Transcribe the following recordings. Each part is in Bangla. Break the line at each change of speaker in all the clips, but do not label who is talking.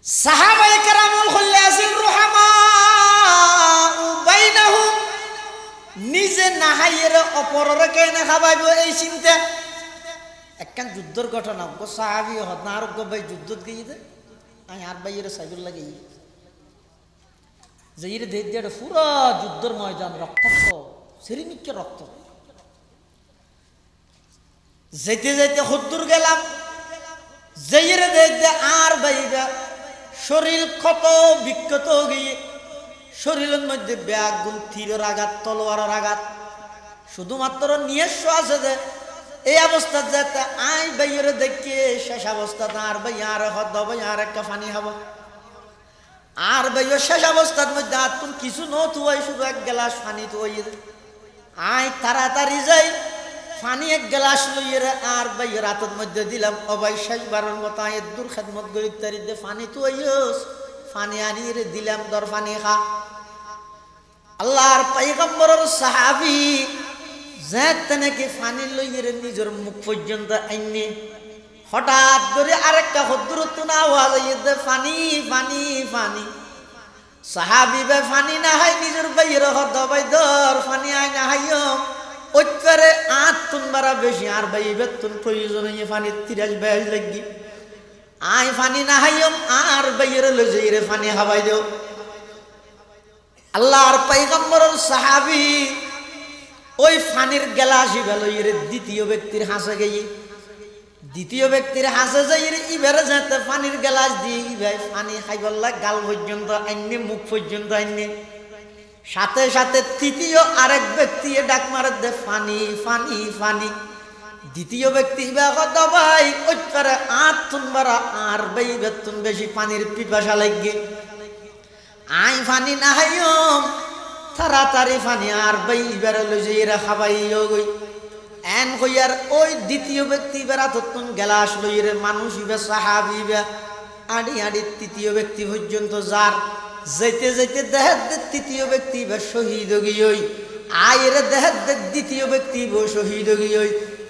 সাহাবায়ে কেরামুল খুল্লাসিন রুহামাউ বাইনাহুম নিজে না হাইয়ের অপরের কেনে খাবাইব এই চিন্তা একখান যুদ্ধর ঘটনা গো সাহাবী হদ না আর গো ভাই যুদ্ধত গিয়ে আই আর ভাইয়ের সাইবুল লাগে যেইরে দেই দেড় পুরো যুদ্ধর ময়দান রক্তাক্ত সেরিমিককে রক্ত যেতে যেতে হুদ্দুর গেলাম যেইরে দেই দে আর ভাইরা শরীর ক্ষত বিক্ষত গিয়ে শরীরের মধ্যে ব্যাগুন তীরের আঘাত তলোয়ারের আঘাত শুধুমাত্র নিজস্ব আছে যে এই অবস্থা যেতে আই ভাইয়ের দেখে শেষ অবস্থা আর ভাই আর হদ ভাই আর একটা পানি খাবো আর ভাইয়ের শেষ অবস্থার মধ্যে আর তুমি কিছু নয় শুধু এক গ্লাস পানি তো আই তাড়াতাড়ি যাই পানি এক গ্লাস লইয়ে আর ভাইয়ের হাতের মধ্যে দিলাম ও ভাই শেষবারের মতো আয়ের দূর খেদমত গরিব তারি দে পানি তো পানি আনিয়ে দিলাম দর পানি খা আল্লাহর পয়গম্বরের সাহাবী যেতে নাকি পানি লইয়ে নিজের মুখ পর্যন্ত আইনে হঠাৎ করে আরেকটা হদ্দুরত্ব না আওয়াজ দে পানি পানি পানি সাহাবী বে পানি না হয় নিজের ভাইয়ের হদ ভাই দর পানি আই না হাইও ওইটারে আতুন বারা বেশি আর ভাই বেতন প্রয়োজন হইয়ে পানি 30-42 লাগি আই পানি না হাইও আর ভাইয়ের লই যাইরে পানি খাওয়াই দেও আল্লাহর পয়গম্বরের সাহাবী ওই পানির গ্লাসই লইরে দ্বিতীয় ব্যক্তির হাসে গিয়ে দ্বিতীয় ব্যক্তির হাসে যাইরে ইবারে যেতে পানির গ্লাস দিয়ে ভাই পানি খাইবল্লা গাল পর্যন্ত আইনে মুখ পর্যন্ত আইনে সাথে সাথে তৃতীয় আরেক ব্যক্তি ডাক মারে দে পানি পানি পানি দ্বিতীয় ব্যক্তি ভাই ওইটারে আতুন বারা আর ভাই বেতন বেশি পানির পিপাসা লাগে আই পানি না হাইম তাড়াতাড়ি পানি আর ভাই বেড়ে লই যাইরা খাবাইও গই এন কইয়ার ওই দ্বিতীয় ব্যক্তি বেড়া তত্তন গ্লাস লইরে মানুষ ইবে সাহাবী বে আড়ি আড়ি তৃতীয় ব্যক্তি পর্যন্ত যার যেতে যেতে দেহের তৃতীয় ব্যক্তি বা শহীদ গিয়ে আয়ের দেহের দ্বিতীয় ব্যক্তি বো শহীদ গিয়ে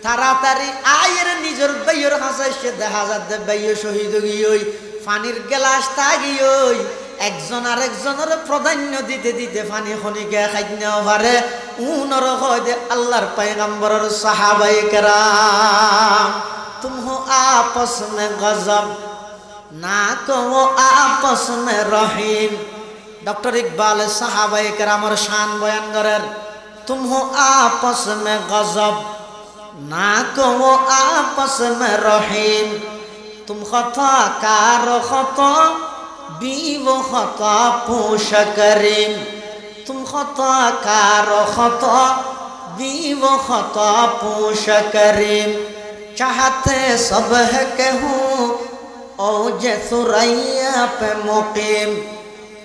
তাড়াতাড়ি আয়ের নিজের বাইয়ের হাসায় সে দেখা যাচ্ছে বাইয় শহীদ গিয়ে পানির গ্লাস তা গিয়ে একজন আর একজনের প্রাধান্য দিতে দিতে পানি খনিকে খাইতেও পারে উনর হয় দে আল্লাহর পয়গম্বরের সাহাবায়ে কেরাম তুম হো আপস মে গজব না কো আপস মে রহিম ডক্টর ইকবাল সাহাবায়ে কেরামের শান বয়ান করেন তুম হো আপস মে গজব না কো আপস মে রহিম তুম খতা কার খতা বি वो खता पूछ करीम तुम खता कार खता बी वो खता पूछ करीम चाहते सब है कहूँ ओ जे सुरैया पे मुकीम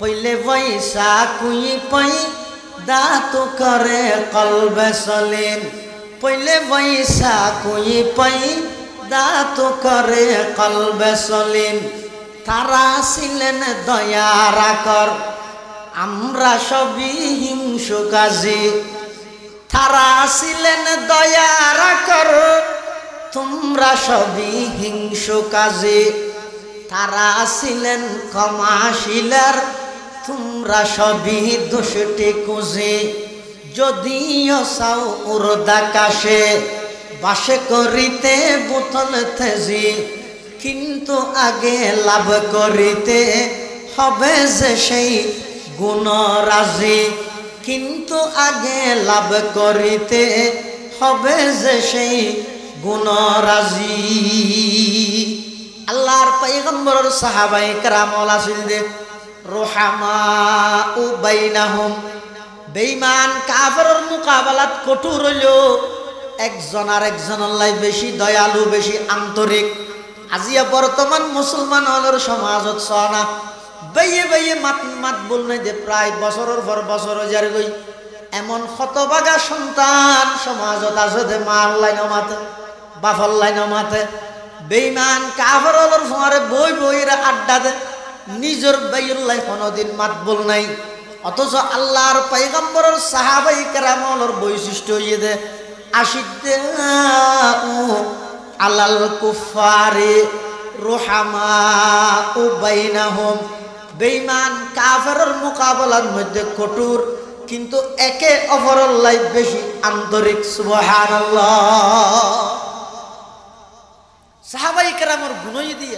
पहले वैसा कोई पई दातु करे कल्ब सलीम पहले वैसा कोई पई दातु करे कल्ब सलीम তারা ছিলেন দয়ার আকর আমরা সবই হিংসুকাজী তারা ছিলেন দয়ার আকর তোমরা সবই হিংসুকাজী তারা ছিলেন ক্ষমাশীলার তোমরা সবই দুষ্টি কুজি যদিও চাও উর্দাকাশে বাসে করিতে বোতল তেজি কিন্তু আগে লাভ করিতে হবে যে সেই গুণরাজি কিন্তু আগে লাভ করিতে হবে যে সেই গুণরাজি আল্লাহর পয়গম্বরের সাহাবায়ে কেরাম আছিলেন যে রুহামাউ বাইনাহুম বেঈমান কাফেরের মোকাবেলাত কঠোর হইলো একজন আর একজনের লাই বেশি দয়ালু বেশি আন্তরিক আজিয়া বর্তমান মুসলমান হলের সমাজত সনা বাইয়ে বাইয়ে মাত বলনে যে প্রায় বছরের পর বছর যার গই এমন শতভাগা সন্তান সমাজত আছে যে মার লাইন মাতে বাফর লাইন মাতে বেঈমান কাফের হলের ফোয়ারে বই বইরা আড্ডা দে নিজের বাইয়ের লাই কোনোদিন মাত বল নাই অথচ আল্লাহর পয়গম্বরের সাহাবায়ে কেরামের বৈশিষ্ট্য হইয়ে দে আশিদ্দা আলাল কুফারে রুহামাউ বাইনাহুম, বেঈমান কাফেরের মোকাবেলার মধ্যে কঠোর কিন্তু একে অপরের লাই বেশি আন্তরিক। সুবহানাল্লাহ। সাহাবায়ে কেরামের গুণই দিয়ে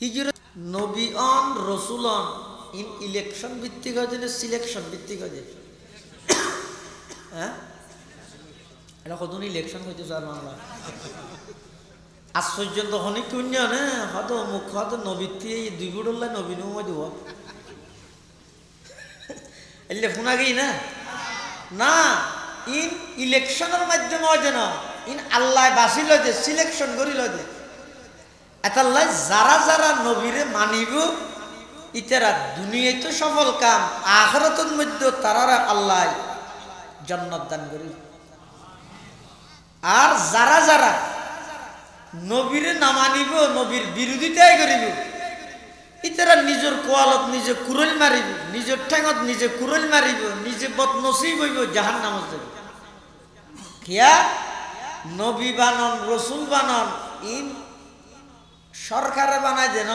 হিজরত নবী অন রাসূল অন ইন ইলেকশন ভিত্তিক হয় না সিলেকশন ভিত্তিক হয়? হ্যাঁ, এটা কতদিন ইলেকশন হইতে চার বাংলা আশ্চর্য তো অনেক শূন্য না হয়তো মুখ হয়তো নবীতি দুই বুড়ল্লা নবীন দিব এলে শোনা গেই না না ইন ইলেকশনের মাধ্যমে হয় না, ইন আল্লাহ বাঁচি লয় দে, সিলেকশন করি লয় দে। এটাল্লাই যারা যারা নবীরে মানিব ইতারা দুনিয়ায় তো সফল কাম, আখিরাতের মধ্যে তারা আল্লাহ জান্নাত দান করি। আর যারা যারা নবীরে না মানিব, নবীর বিরোধিতাই করিব, ইতারা নিজের কোয়ালত নিজে কুরল মারিব, নিজের ঠেঙত নিজে কুরল মারিব, নিজে বদনসিব হইব, জাহান্নামে যাবে। কিয়া নবী বানন রসুল বানন ইন সরকারে বানায় দেন,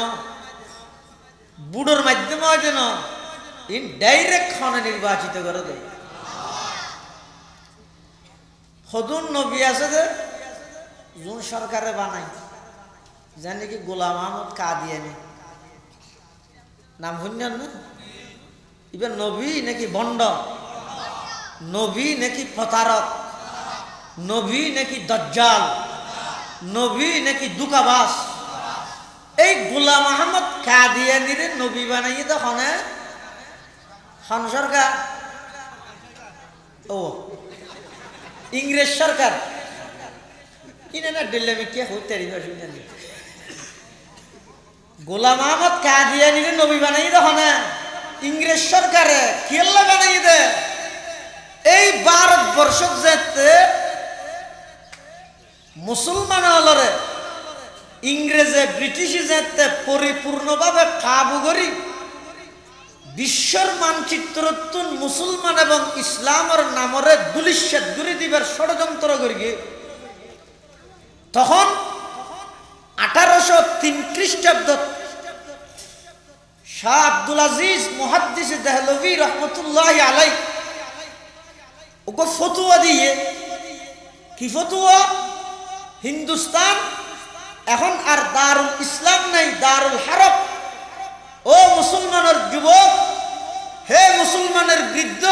বুড়োর মাধ্যমে হয় যেন ইন ডাইরেক্ট খানে নির্বাচিত করে দেয়। হদুন নবী আছে যে যোন সরকারে বানাই জানি কি গোলাম আহমদ কাদিয়ানি নাম শুনছেন না? এবার নবী নাকি ভণ্ড, নবী নাকি প্রতারক, নবী নাকি দজ্জাল, নবী নাকি দুকাবাস। এই গোলাম আহমদ কাদিয়ানিরে নবী বানাইয়ে তো হনে হন সরকার, ও ইংরেজ সরকার কিনে না দিল্লি কে হতে গোলাম আহমদ কাদিয়ানিরে নবী বানাইয়ে তো হনে ইংরেজ সরকারে কেল্লা বানাইয়ে দে। এই ভারতবর্ষ যেতে মুসলমান হলরে ইংরেজে ব্রিটিশে যেতে পরিপূর্ণভাবে কাবু করি বিশ্বর মানচিত্র মুসলমান এবং ইসলামের নামরে দুলিশ্বাদ গুরি দিবার ষড়যন্ত্র করি। তখন 1803 খ্রিস্টাব্দ শাহ আব্দুল আজিজ মুহাদ্দিস দেহলভী রহমতুল্লাহ আলাই ওকে ফতুয়া দিয়ে, কি ফতুয়া? হিন্দুস্তান এখন আর দারুল ইসলাম নাই, দারুল হারব। ও মুসলমানের যুবক, হে মুসলমানের বৃদ্ধ,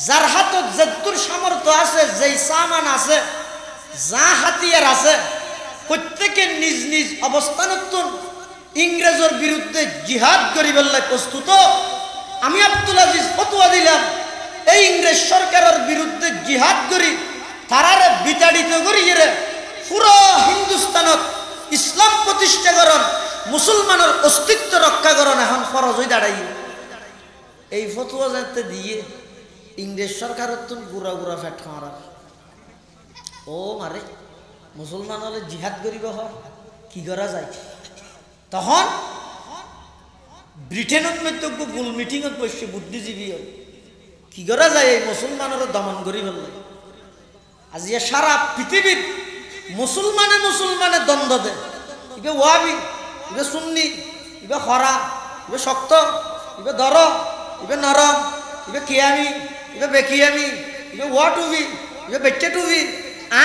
যার হাতত যদ্দুর সামর্থ্য আছে, যেই সামান আছে, যা হাতিয়ার আছে, প্রত্যেকে নিজ নিজ অবস্থানত ইংরেজের বিরুদ্ধে জিহাদ করিবার প্রস্তুত। আমি আব্দুল আজিজ ফতোয়া দিলাম এই ইংরেজ সরকারের বিরুদ্ধে জিহাদ করি, তারারে বিতাড়িত করি, পুরো হিন্দুস্তানত ইসলাম প্রতিষ্ঠা করন, মুসলমানের অস্তিত্ব রক্ষা করন এখন ফরজ হয়ে দাঁড়াই। এই ফতোয়া যাতে দিয়ে ইংরেজ সরকারের তো গুড়া গুড়া ফ্যাট খাওয়ার ও মারে মুসলমান হলে জিহাদ করিব হয় কি করা যায়। তখন ব্রিটেনের মধ্যে গোল মিটিংত বসে বুদ্ধিজীবী কি করা যায় এই মুসলমানের দমন করি ফেললে। আজি সারা পৃথিবীর মুসলমানে মুসলমানে দ্বন্দ্ব দেয়, ইবে ওয়াবি, ইবে সুন্নি, ইবে খরা, ইবে শক্ত, ইবে দর, ইবে নরম, ইবে কিয়ামি, ইবে বেকিয়ামি, ইবে ওয়া টুবি, ইবে বেচ্চে টুবি,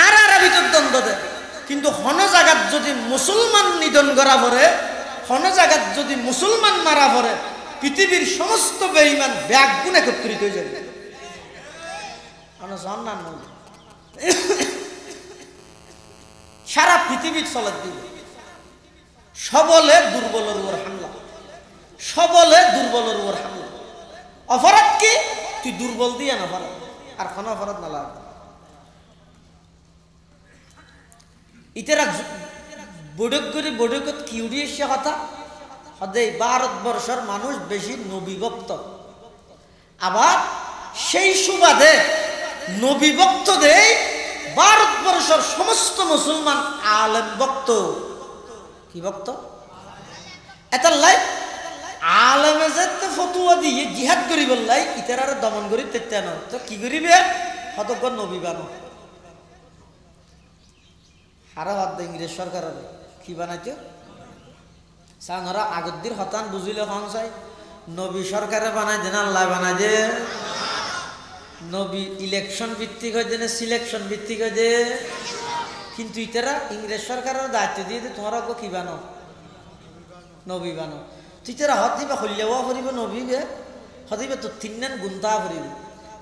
আর আর ভিতর দ্বন্দ্ব দেয়। কিন্তু হন জায়গাত যদি মুসলমান নিধন করা পড়ে, হন জায়গাত যদি মুসলমান মারা পড়ে, পৃথিবীর সমস্ত বেঈমান ব্যাগ গুণ একত্রিত হয়ে যাবে। সারা পৃথিবীর চলার দিবে সবলে দুর্বলের উপর হামলা, সবলে দুর্বলের উপর হামলা। অপরাধ কি? তুই দুর্বল দিয়ে না অপরাধ, আর কোন অপরাধ না লাগ। ইতারা বৈঠক করে বৈঠকত কি উঠিয়ে সে কথা সদাই ভারতবর্ষের মানুষ বেশি নবীভক্ত, আবার সেই সুবাদে নবীভক্ত দেয় ভারতবর্ষের সমস্ত মুসলমান আলেম ভক্ত। কি ভক্ত? এটার লাই আলেমে যেতে ফতুয়া দিয়ে জিহাদ করি বললাই ইতার দমন করি তেতে ন তো কি করিবে হতক নবী বানো হারা বাদ ইংরেজ সরকার কি বানাইতো সাংরা আগদ্দির হতান বুঝিলে হন চাই নবী সরকারে বানাই দেন আল্লাহ বানাই দে নবী ইলেকশন ভিত্তিক হয়ে দেন সিলেকশন ভিত্তিক হয়ে দে কিন্তু ইতারা ইংরেজ সরকারের দায়িত্ব দিয়ে তোমার আগে কি বানো নবী বানো তুই তারা হত দিবে হল্যাওয়া করিব নবী বে হদিবে তো তিন গুণতা করিব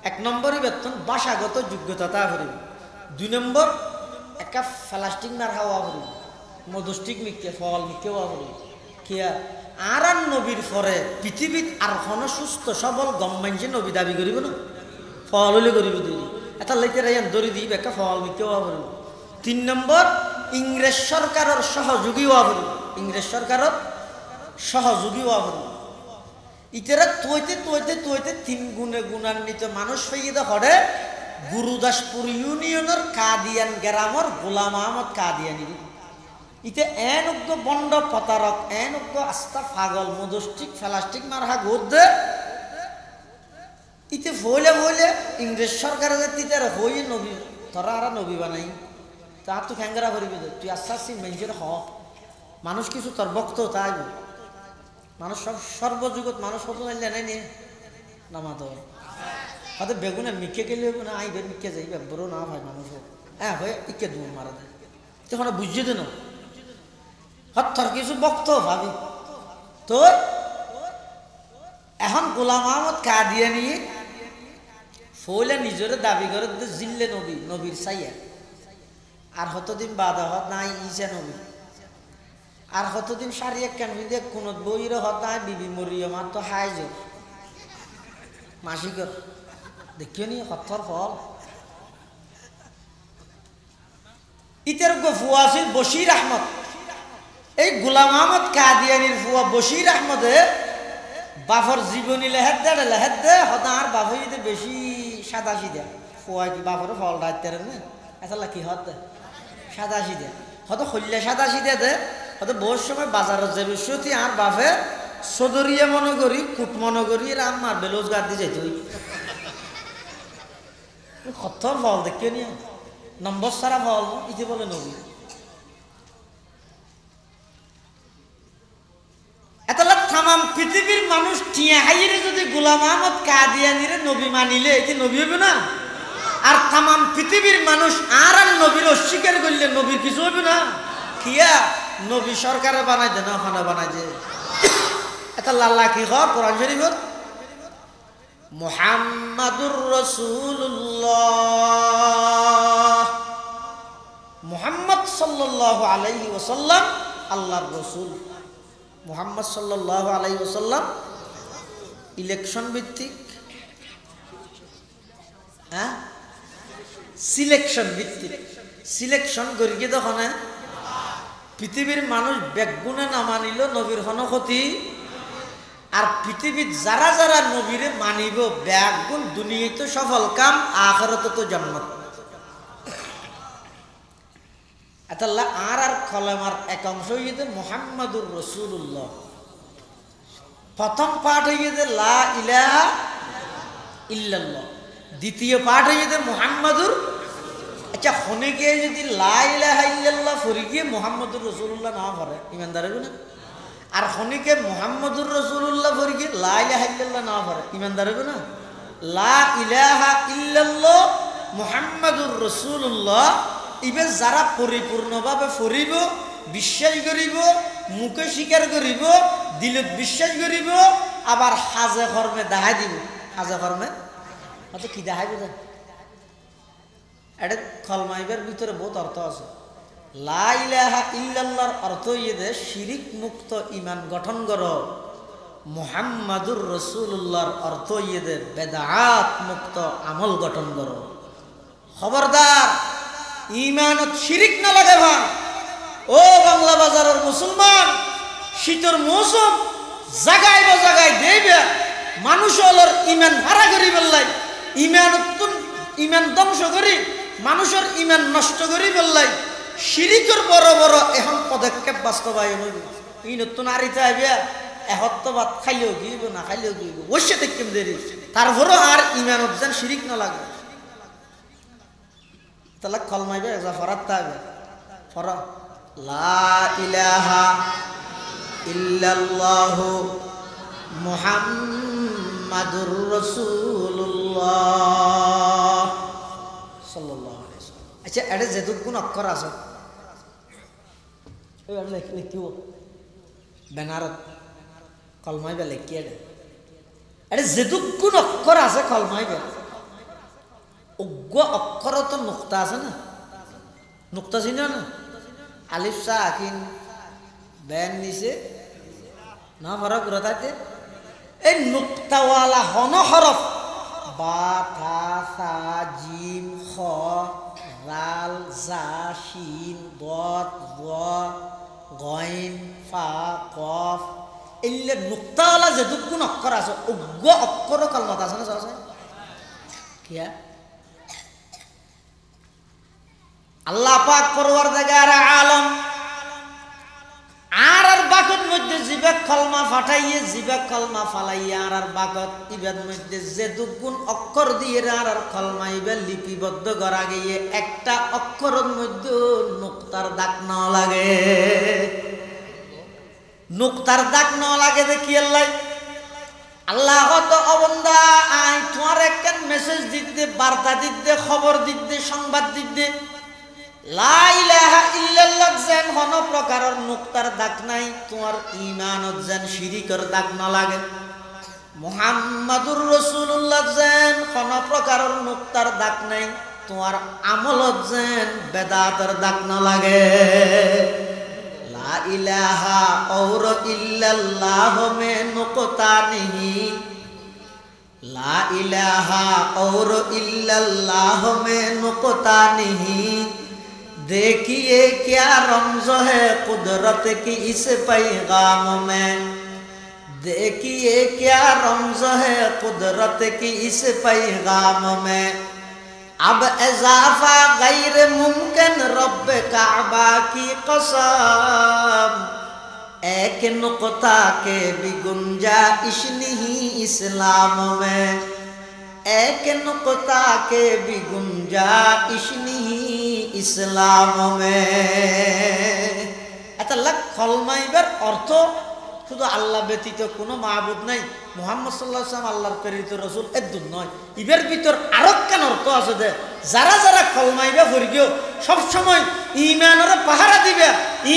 এক নম্বরই বেতন ভাষাগত যোগ্যতা করিব দুই নম্বর একটা প্লাস্টিক মার হাওয়া করিব মধুষ্টিক মিকে ফল মিকে হওয়া করিব কিয়া আর নবীর পরে পৃথিবীত আর কোনো সুস্থ সবল গভর্নমেন্ট নবী দাবি করিব না ফল হলে করিব তৈরি এটা লাইতে রাইন দরি দিব একটা ফল মিকে হওয়া করিব তিন নম্বর ইংরেজ সরকারের সহযোগী হওয়া করিব ইংরেজ সরকারের সহযোগী হওয়া করিব ইতারা তৈতে তৈতে তৈতে তিন গুণে গুণান্বিত মানুষ হইয়ে হরে গুরুদাসপুর ইউনিয়নের কাদিয়ান গ্রামের গোলাম আহমদ কাদিয়ানি ইতে এনজ্ঞ বন্ড প্রতারক এনজ্ঞ আস্থা পাগল মদস্টিক ফেলাস্টিক মারহা গোদ দে ইতে ভইলে ভইলে ইংরেজ সরকারের তিতার হই নবী তোরা আর নবী বানাই তা তুই খ্যাঙ্গারা করিবি তুই আস্তে আস্তে মেঞ্জের হ মানুষ কিছু তোর বক্ত তাই মানুষ সব সর্বযুগত মানুষ হতো নাইলে নাই নিয়ে নামা তো হয়তো বেগুনে মিকে গেলে না আইবে মিকে যাইবে বড় না হয় মানুষ হ্যাঁ হয়ে ইকে দূর মারা দেয় তখন বুঝিয়ে দেন হত্যার কিছু বক্ত ভাবি তো এখন গোলাম আহমদ কাদিয়ানি ফইলে নিজের দাবি করে জিল্লে নবী নবীর সাইয়া আর হতদিন বাদা হত নাই ইসা নবী আর কতদিন সারি এক কেন কোন বইয়ের হতায় বিবি মরিয়ম আর তো হাইজ মাসিকর দেখিও নি হত্যার ফল ইতের ফুয়া আছিল বশির আহমদ এই গোলাম আহমদ কাদিয়ানির ফুয়া বশির আহমদে বাফর জীবনী লেহেদ দে হতার বাফর বেশি সাদা সিদা ফুয়া কি বাফর ফল রাখতে না আসলে কি হত সাদা সিদা হয়তো হইলে সাদা সিদা দে হয়তো বহু সময় বাজারে যাবে সত্যি আর বাপে সদরিয়া মনে করি কুট মনে করি এরা আমার বেরোজগার দিয়ে যাইতে হই কত ফল দেখিও নি নম্বর সারা ফল ইতি বলে নবী এতলা তামাম পৃথিবীর মানুষ টিয়া হাইরে যদি গোলাম আহমদ কাদিয়ানিরে নবী মানিলে এটি নবী হবে না আর তামাম পৃথিবীর মানুষ আর নবীর অস্বীকার করলে নবীর কিছু হবে না কিয়া নবী সরকারে বানাই দে না ওখানে বানাই দে এটা লাল্লা কি হয় কোরআন শরীফত মুহাম্মাদুর রাসূলুল্লাহ মুহাম্মদ সাল্লাল্লাহু আলাইহি ওয়াসাল্লাম আল্লাহর রাসূল মুহাম্মদ সাল্লাল্লাহু আলাইহি ওয়াসাল্লাম ইলেকশন ভিত্তিক হ্যাঁ সিলেকশন ভিত্তিক সিলেকশন করি কি তখন পৃথিবীর মানুষ বেগুনে না মানিল নবীর ক্ষতি আর পৃথিবীর যারা যারা নবীরে মানিব বেগুন দুনিয়ায় তো সফল কাম আখিরাতে তো জান্নাত আল্লাহ আর কলেমার এক অংশ হইতে মুহাম্মাদুর রাসূলুল্লাহ প্রথম পাঠ হইতে লা ইলাহা ইল্লাল্লাহ দ্বিতীয় পাঠ হইতে মুহাম্মাদুর আচ্ছা হনিকে যদি লা ইলাহা ইল্লাল্লাহ ফরি গিয়ে মুহাম্মাদুর রাসূলুল্লাহ না পড়ে ইমানদার হবে না আর হনিকে মুহাম্মাদুর রাসূলুল্লাহ ফরি গিয়ে লা ইলাহা ইল্লাল্লাহ না পড়ে ইমানদার হবে না লা ইলাহা ইল্লাল্লাহ মুহাম্মাদুর রাসূলুল্লাহ ইবে যারা পরিপূর্ণভাবে ফরিব বিশ্বাস করিব মুখে স্বীকার করিব দিলত বিশ্বাস করিব আবার হাজে কর্মে দেখাই দিব হাজে কর্মে হয়তো কি দেখাই বোঝা এটা কলমাইবের ভিতরে বহুত অর্থ আছে লা ইলাহা ইল্লাল্লাহর অর্থ ইয়ে শিরিক মুক্ত ইমান গঠন করো মুহাম্মাদুর রাসূলুল্লাহর অর্থ ইয়ে বেদাত মুক্ত আমল গঠন করো খবরদার ইমানত শিরিক না লাগে ভাই ও বাংলা বাজারের মুসলমান শীতের মৌসুম জাগায় বা জাগায় দেবে মানুষ হলোর ইমান হারা করি বললাই ইমান ধ্বংস করি মানুষের ইমান নষ্ট করি বললাই শিরিকের বড় বড় এখন পদক্ষেপ বাস্তবায়ন হইব ই নতুন আরিতে আইবে এহত্ত ভাত খাইলেও গিয়েব না খাইলেও গিয়েব বসে দেখতে দেরি তারপরও আর ইমানত যেন শিরিক না লাগে তাহলে কলমাইবে যা ফরাত থাকবে ফরা লা ইলাহা ইল্লাল্লাহু মুহাম্মাদুর রাসূলুল্লাহ সাল্লাল্লাহু আলাইহি ওয়াসাল্লাম। আচ্ছা এটা যেটুকুন অক্ষর আছে এবার লিখিও বেনারত কলমাই বে লিখি এটা যেটুকুন অক্ষর আছে কলমাই বে অজ্ঞ অক্ষর তো নুক্তা আছে না, নুক্তা চিন না, আলিফ সা আকিন বেন নিচে না ফরক রতাতে এই নুক্তাওয়ালা হন হরফ বা থা সা জিম খ রাল জা শিন দত জ গইন ফা কফ এইলে নুক্তাওয়ালা যেটুকুন অক্ষর আছে অজ্ঞ অক্ষর কলমাত আছে না সহজে কিয়া আল্লাহ পাক পরওয়ারদিগার আলম আর বাকত মধ্যে জিবে কলমা ফাটাইয়ে জিবে কলমা ফালাইয়া আর বাকত ইবের মধ্যে যে দুগুণ অক্ষর দিয়ে আর কলমা ইবে লিপিবদ্ধ করা গিয়ে একটা অক্ষরের মধ্যে নুক্তার দাগ না লাগে, নুক্তার দাগ না লাগে দেখি আল্লাহ আল্লাহ তো অবন্দা আই তোমার একটা মেসেজ দিতে বার্তা দিতে খবর দিতে সংবাদ দিতে লা ইলাহা ইল্লাল্লাহ যেন কোন প্রকারের নুক্তার দাগ নাই, তোমার ঈমানত যেন শিরিকের দাগ না লাগে, মুহাম্মাদুর রাসূলুল্লাহ যেন কোন প্রকারের নুক্তার দাগ নাই, তোমার আমলত যেন বেদাতের দাগ না লাগে। লা ইলাহা और ইল্লাল্লাহ মে নুকতা নেহি, লা ইলাহা और ইল্লাল্লাহ মে নুকতা নেহি, देखिए क्या रमज़ है कुदरत की इस पैगाम में, देखिए क्या रमज़ है कुदरत की इस पैगाम में, अब इजाफा गैर मुमकिन रब काबा की कसम, एक नुक्ता के भी गुंजाइश नहीं इस्लाम में, एक नुक्ता के भी गुंजाइश नहीं इस्लाम में। এটা লাখ কলমাইবার অর্থ শুধু আল্লাহ ব্যতীত কোনো মাবুদ নাই, মুহাম্মদ সাল্লাল্লাহু আলাইহি ওয়াসাল্লাম আল্লাহর প্রেরিত রাসূল এদুন নয়। ইবের ভিতর আরো কেন অর্থ আছে যে যারা যারা কলমাইবে ফরিগিও সব সময় ঈমানের পাহারা দিবে,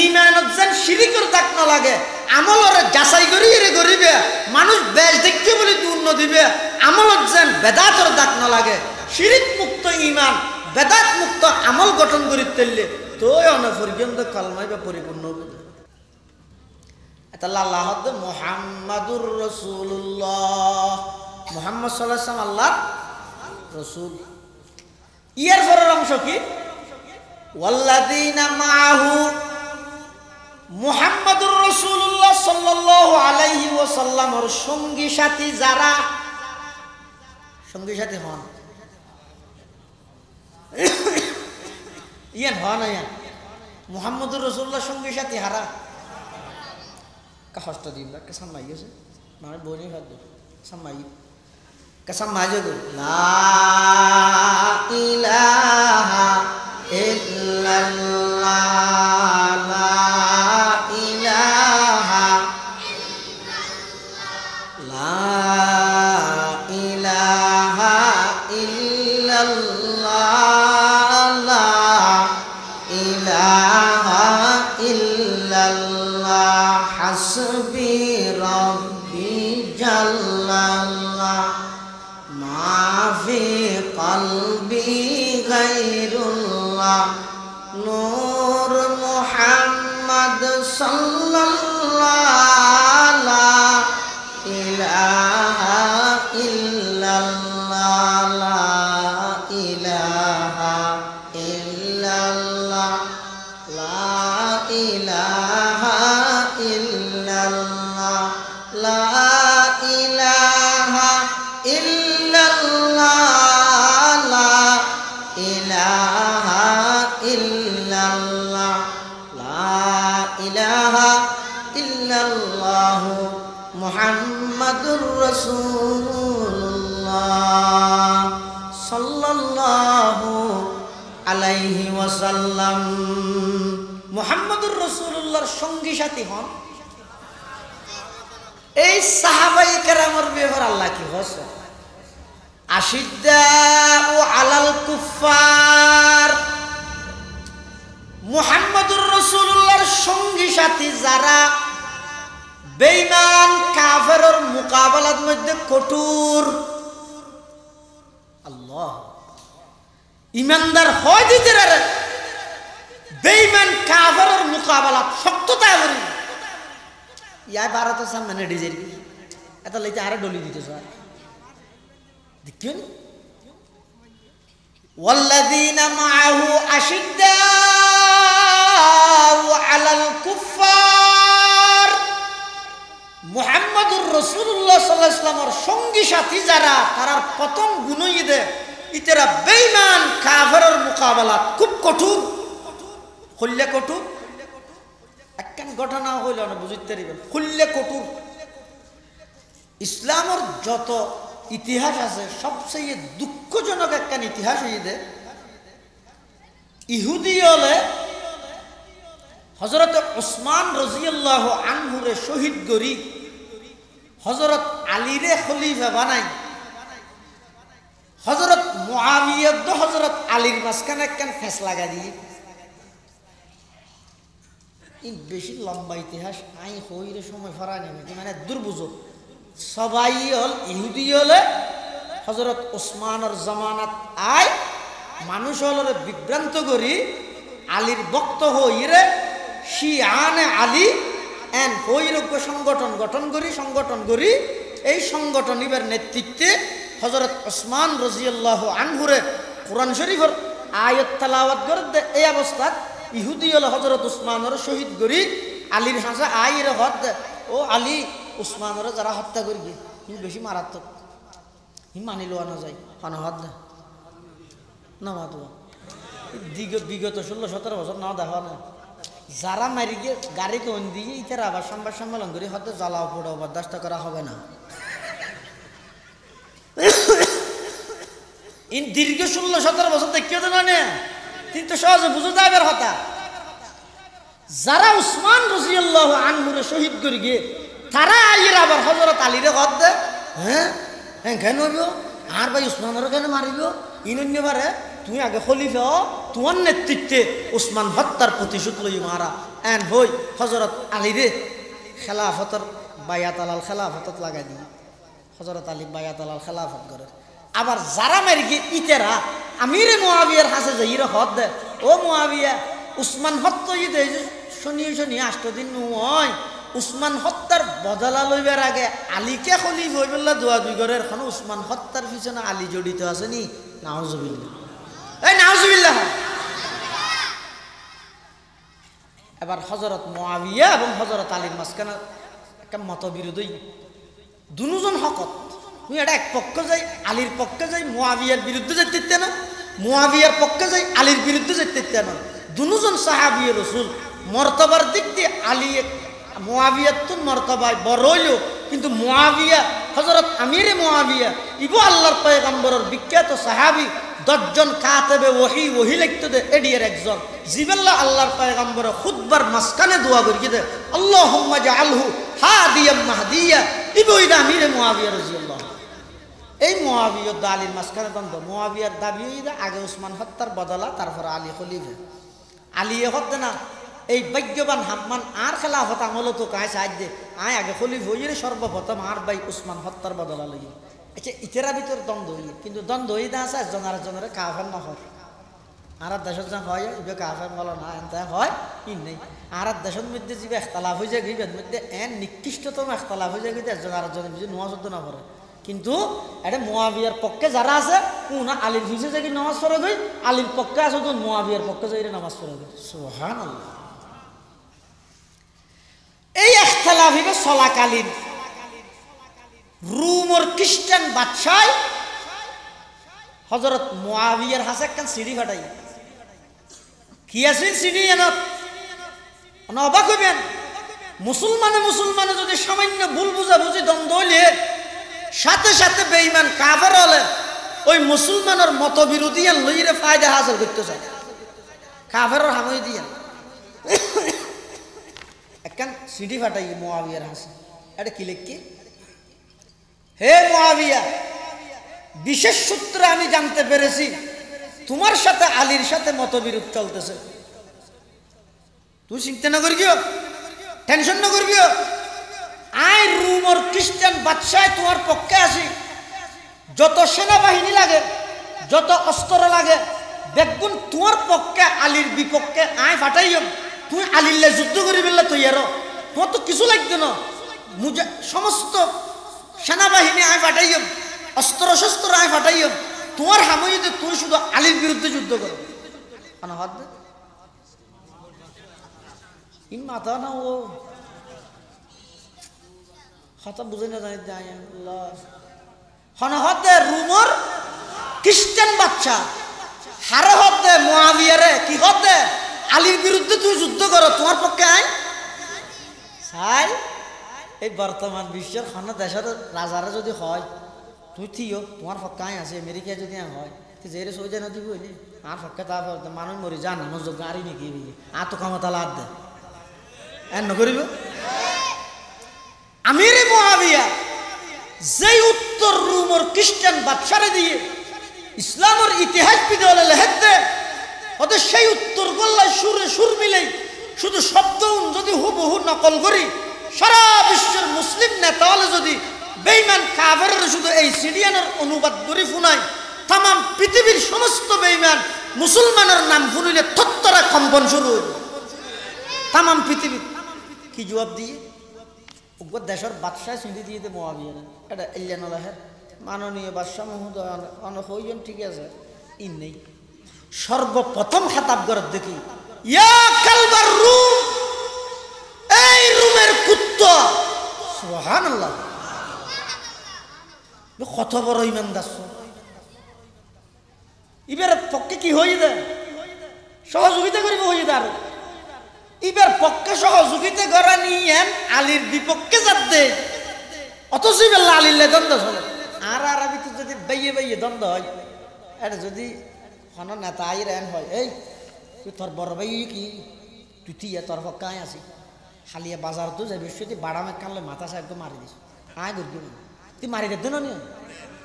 ঈমানত যেন শিরিকের দাগ না লাগে, আমলরে যাচাই করি এরে করিবে, মানুষ বেশ দেখতে বলে দূর দিবে, আমলত যেন বেদাতের দাগ না লাগে, শিরিক মুক্ত ঈমান বেদাত মুক্ত আমল গঠন করি তেললে তো অনেক পর্যন্ত কলমাইবে পরিপূর্ণ হবে। এটা আল্লাহ মুহাম্মাদুর রাসূলুল্লাহ, মুহাম্মদ সাল্লাল্লাহু আলাইহি ওয়াসাল্লাম আল্লাহর রাসূল। ইয়ার পরের অংশ কি ওয়াল্লাযীনা মাআহু, মুহাম্মাদুর রাসূলুল্লাহ সাল্লাল্লাহু আলাইহি ওয়াসাল্লামের সঙ্গী সাথী যারা, সঙ্গী সাথী হন ইয়ান হন ইয়ান মুহাম্মাদুর রাসূলুল্লাহ সঙ্গী সাথী হারা কষ্ট দিন কে সামাই গেছে মানে বনি হাত সামাই কে সামাই যো লা ইলাহা ইল্লাল্লাহ, লা ইলাহা লা ইলাহা ইল্লাল্লাহ, লা ইলাহা ইল্লাল্লাহ, হাসবি রব্বি জাল্লাল্লাহ, মাফি কলবি গায়রুল্লাহ, নূর মুহাম্মদ সাল্লাল্লাহ, লা ইলাহা ইল্লাল্লাহ, লা ইলাহা ইল্লাল্লাহ, লা ইলাহা ইল্লাল্লাহ, লা ইলাহা ইল্লাল্লাহ, লা ইলাহা ইল্লাল্লাহ, লা ইলাহা ইল্লাল্লাহ, মুহাম্মাদুর রাসূলুল্লাহ সাল্লাল্লাহু আলাইহি ওয়াসাল্লাম। মুহাম্মদুর রাসূলুল্লাহর সঙ্গী সাথী হন। এই সাহাবাই কেরামের ব্যাপার আল্লাহ কি বলছে? আশিদ্দাউ আলাল কুফার, মুহাম্মদুর রাসূলুল্লাহর সঙ্গী সাথী যারা বেঈমান কাফেরের মোকাবেলার মধ্যে কঠোর। আল্লাহ, ইমানদার হয় দিতে রে, বেঈমান কাফেরের মোকাবেলা শক্ততা করি। ইয়া ভারত সামনে ডিজের এত লইতে আরে ডলি দিতে স্যার দেখুন। والذين معه أشداء على الكفار, মুহাম্মদুর রাসূলুল্লাহ সাল্লাল্লাহু আলাইহি ওয়াসাল্লামের সঙ্গী সাথী যারা, তারার প্রথম গুণই দে ইতারা বেঈমান কাফেরের মোকাবেলা খুব কঠোর। হইলে কঠোর একখান ঘটনা হইল না বুঝতে পারবেন। হইলে কঠোর ইসলামের যত ইতিহাস আছে সবচেয়ে দুঃখজনক একখান ইতিহাস হইতে ইহুদি হলে হযরত ওসমান রাদিয়াল্লাহু আনহুরে শহীদ করি হযরত আলীরে খলিফা বানাই, হযরত মুআবিয়া তো হযরত আলীর মাঝখানে একখান ফেস লাগা দিয়ে। বেশি লম্বা ইতিহাস আই হইরে সময় ফরা নেবে, মানে দুর্বুঝ। সবাই হল ইহুদি হলে হযরত ওসমানের জামানাত আয় মানুষ হল বিভ্রান্ত করি আলীর ভক্ত হইরে শিয়ানে আলী এন হইরজ্ঞ সংগঠন সংগঠন করি। এই সংগঠন ইবার নেতৃত্বে হযরত ওসমান রাদিয়াল্লাহু আনহুরে কোরআন শরীফের আয়াত তেলাওয়াত করে। এই অবস্থাত ইহুদি হল হযরত ওসমানের শহীদ করি আলীর হাসা আইরে হদ ও আলী উসমানের যারা হত্যা করি বেশি মারাত্মক মানি লোয়া না যায় হানা হদ না মাতুয়া বিগত 16-17 বছর না দেখা না যারা মারি গিয়ে গাড়ি কোন দিয়ে ইতারা আবার সংবাদ সম্মেলন করে হয়তো জ্বালাও পোড়াও বরদাস্ত করা হবে না। দীর্ঘ 16-17 বছর দেখিও তো না কিন্তু সহজে বুঝে যাবে হতা। যারা উসমান রাদিয়াল্লাহু আনহুরে শহীদ করে গিয়ে তারা আইয়ের আবার হযরত আলীরে হদ দে। হ্যাঁ হ্যাঁ কেন হইব আর ভাই উসমানের কেন মারিব ইনন্য বারে তুমি আগে খলিফা তোমার নেতৃত্বে উসমান হত্যার প্রতিশোধ লই মারা এন হই হযরত আলীরে খেলাফতর বায়াত আলাল খেলাফতত লাগাই দি। হযরত আলী বায়াত আলাল খেলাফত করে। আবার যারা মারি গিয়ে ইতেরা আমিরে মুআবিয়ার হাসে যাইরে হদ দে। ও মুআবিয়া উসমান হত্যা ইতে শনি 8 দিন নয় উসমান হত্যার বদলা লইবার আগে আলীকে খলিফা হই বললা দোয়া দুই ঘরের এখন উসমান হত্যার পিছনে আলী জড়িত আছে নি? নাউজুবিল্লাহ, এই নাউজুবিল্লাহ। এবার হযরত মুআবিয়া এবং হযরত আলীর মাঝখানে একটা মতবিরোধই দুজন হকত। তুমি এটা এক পক্ষ যাই আলীর পক্ষে যাই মুআবিয়ার বিরুদ্ধে যেতে না, মুআবিয়ার পক্ষে যাই আলীর বিরুদ্ধে যেতে না। দুজন সাহাবী রাসূল মর্তবার দিক দিয়ে আলী মুআবিয়ার তুন মর্তবায় বড় হইল, কিন্তু মুআবিয়া হযরত আমিরে মুআবিয়া ইবো আল্লাহর পয়গম্বরের বিখ্যাত সাহাবী 10 জন কাতেবে ওহী লিখতে দে এডিয়ার একজন জিবেল্লা আল্লাহর পয়গম্বর খুতবার মাঝখানে দোয়া করি দে আল্লাহুম্মা জাআলহু হাদিয়াম মাহদিয়া ইবো ইদা আমিরে মুআবিয়া রাদিয়াল্লাহু। এই মুআবিয়া আলীর মাঝখানে দ্বন্দ্ব। মুআবিয়ার দাবি হইদা আগে উসমান হত্যার বদলা তারপর আলী খলিফা। আলী হত্যা না এই ভাগ্যবান হাম্মান আর খেলাফত আমল তো কায় সাহায্য আয় আগে খলিফা হইরে সর্বপ্রথম আর ভাই উসমান হত্যার বদলা লই। আচ্ছা ইতেরা ভিতর দ্বন্দ্ব হই, কিন্তু দ্বন্দ্ব হই না আছে একজন আরেকজনের কাফের না হয়। আর দেশের যা হয় ইবে কাফের বলো না এনতে হয় ই নেই। আর দেশের মধ্যে যে এখতলাফ হয়ে যায় গিবের মধ্যে এন নিকৃষ্টতম এখতলাফ হয়ে যায় কিন্তু একজন আরেকজনের বুঝি নোয়া শব্দ না করে। কিন্তু এটা মুআবিয়ার পক্ষে যারা আছে কোন আলীর ভিজে যাই নামাজ পড়ে গই, আলীর পক্ষে আছে তো মুআবিয়ার পক্ষে যাই নামাজ পড়ে গই। সুবহানাল্লাহ। এই ইখতিলাফ হিবে চলাকালীন রোমর খ্রিস্টান বাদশাহ হযরত মুআবিয়ার হাসে একখান সিঁড়ি ফাটাই কি আছে সিঁড়ি এনত অবাক হইবেন। মুসলমানে যদি সামান্য ভুল বুঝাবুঝি দ্বন্দ্ব হইলে সাথে সাথে বেঈমান কাফের হলে ওই মুসলমানের মতবিরোধী লইরে ফায়দা হাসিল করতে চায় কাফের হামই দিয়া একখান সিডি ফাটাই মুআবিয়ার হাসে, এটা কি লিখি, হে মুআবিয়া, বিশেষ সূত্রে আমি জানতে পেরেছি তোমার সাথে আলীর সাথে মতবিরোধ চলতেছে। তুই চিন্তা না করিও, টেনশন না করিও, আই রুমর খ্রিস্টান বাদশাহ তোমার পক্ষে আসি। যত সেনাবাহিনী লাগে, যত অস্ত্র লাগে, দেখুন তোমার পক্ষে আলীর বিপক্ষে আয় ফাটাইও। তুই আলীলে যুদ্ধ করি বললে তুই এর তোমার তো কিছু লাগতো না, সমস্ত সেনাবাহিনী আয় ফাটাইও, অস্ত্র শস্ত্র আয় ফাটাইও, তোমার হামইতে তুই শুধু আলীর বিরুদ্ধে যুদ্ধ করো। হাত দে ইন মাথা না, ও কথা বুঝে না জানি হতে রুমর খ্রিস্টান বাচ্চা হারে হতে মুআবিয়ারে কি হতে আলীর বিরুদ্ধে তুই যুদ্ধ করো, তোমার পক্ষে আইন চাই। এই বর্তমান বিশ্বের খানা দেশের রাজারা যদি হয়, তুই থিও তোমার পক্ষে আইন আছে, আমেরিকায় যদি হয় তুই যে সৌজা না দিব হইলি আর পক্ষে তা মানুষ মরি জান যোগ্য আরই নাকি আর তো ক্ষমতা লাভ দেয় এর নকরিব। আমিরে মুআবিয়া যেই উত্তর রুমর খ্রিস্টান বাদশারে দিয়ে ইসলামের ইতিহাস বিদলে লেখতে ওদের সেই উত্তর গোল্লায় সুরে সুর মিলেই শুধু শব্দ যদি হুবহু নকল করি, সারা বিশ্বের মুসলিম নেতা হলে যদি বেঈমান কাফেরের শুধু এই সিরিয়ানের অনুবাদ করি ফুনাই, তাম পৃথিবীর সমস্ত বেঈমান মুসলমানের নাম শুনিলে থত্তরা কম্পন শুরু হইল তাম পৃথিবী। কি জবাব দিয়ে দেশের বাদশাহ চিঠি দিয়ে দে মুআবিয়া, এটা এলিয়ানলাহের মাননীয় বাদশাহ মহোদয় অনেক হইজন, ঠিক আছে ইন নেই। সর্বপ্রথম খেতাব করে দেখি, ইয়া কালবার রুম, এই রুমের কুত্তা। সুবহানাল্লাহ, কত বড় ইমানদার। ইবের পক্ষে কি হয়ে যায়, সহযোগিতা করিব হয়ে যায়, ইবের পক্ষে সহযোগিতা করা নিয়ে আলীর বিপক্ষে যাতে অথচ বেলা আলীর দ্বন্দ্ব চলে। আর আরবি তো যদি বাইয়ে বাইয়ে দ্বন্দ্ব হয়, এটা যদি কোনো নেতা আইর এন হয়, এই তুই তোর বড় ভাই কি তুই তিয়া তোর পক্ষে আয় আসি খালিয়া বাজার তো যাবি তুই বাড়ামে কানলে মাথা সাহেব তো মারি দিস আয় করবি না, তুই মারি দে না নিও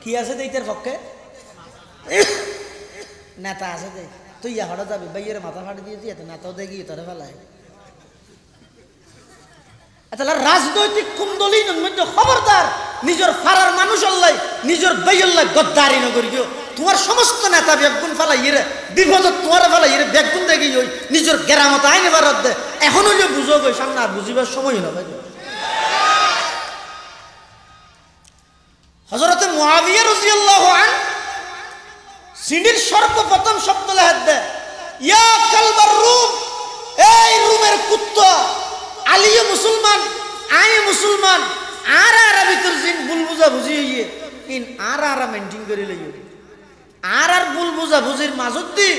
কি আছে দে তোর পক্ষে নেতা আছে দে, তুই ইয়া হঠাৎ যাবি বাইয়ের মাথা ফাটি দিয়েছি, এত নেতাও দেখি তোরে ফেলায়। তাহলে রাজনৈতিক কুন্দলীর মধ্যে খবরদার নিজের ফারার মানুষ আল্লাহ নিজের বেয়ল্লাহ গদ্দারি নগরিও। তোমার সমস্ত নেতা বেগুন ফেলাই রে বিপদ তোমার ফেলাই রে বেগুন দেখি ওই নিজের গেরামত আইনে বারত দে, এখন হইলে বুঝো গই সামনে আর বুঝিবার সময় না ভাই। হযরতে মুআবিয়া রাদিয়াল্লাহু আন সিডির সর্বপ্রথম শব্দ লেখা দে, ইয়া কালবার রুম, এই রুমের কুত্তা। আলিও মুসলমান, আয় মুসলমান, আর ভিতর জিন ভুল বুঝা বুঝি হইয়ে ইন আর মেনটেন করে লইও। আর ভুল বুঝা বুঝির মাজত দি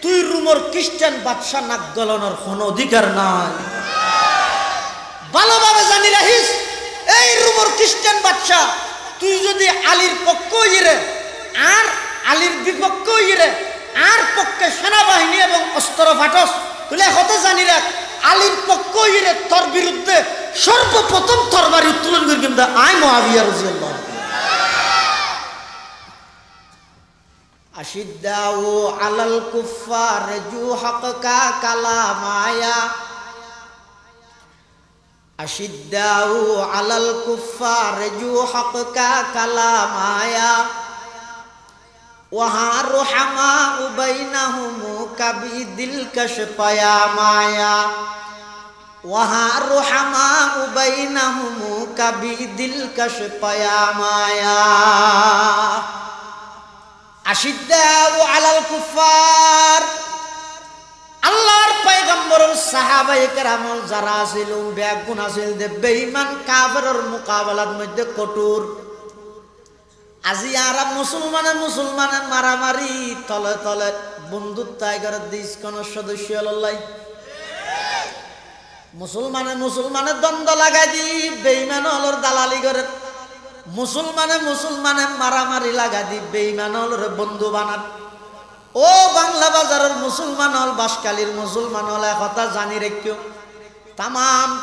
তুই রুমর খ্রিস্টান বাদশা নাক গলানোর কোনো অধিকার নাই। ভালোভাবে জানি রাখিস, এই রুমর খ্রিস্টান বাদশা তুই যদি আলীর পক্ষ হইরে আর আলীর বিপক্ষ হইরে আর পক্ষে সেনাবাহিনী এবং অস্ত্র ফাটস তুলে হতে জানি রাখ, আলীর পক্ষ হইরে তোর বিরুদ্ধে সর্বপ্রথম তরবারি উত্তোলন করি কিন্তু আয় মুআবিয়া রাদিয়াল্লাহু আনহু। আশিদ্দাউ আলাল কুফার জু হককা কালামায়া, আশিদ্দাউ আলাল কুফার জু হককা কালামায়া, ওয়াহা রুহামা বাইনাহুম কাবিদিল কাশপায়া মায়া, ওয়াহা রুহামা বাইনাহুম কাবিদিল কাশপায়া মায়া। আশিদ্দাউ আলাল কুফার, আল্লাহর পয়গম্বরের সাহাবায়ে কেরাম যারা ছিল বেগুন আছিল দে বেঈমান কাফেরের মোকাবেলার মধ্যে কঠোর। আজি আর মুসলমানে মারামারি তলে তলে বন্ধুত্ব করে দিস কোন সদস্য লল্লাই মুসলমানে দ্বন্দ্ব লাগাই দি বেঈমান হলর দালালি করে, মুসলমানে মারামারি লাগাই দি বেঈমান হলর বন্ধু বানান। ও বাংলা বাজারের মুসলমান হল, বাসকালীর মুসলমান হল, কথা জানি রেখো তাম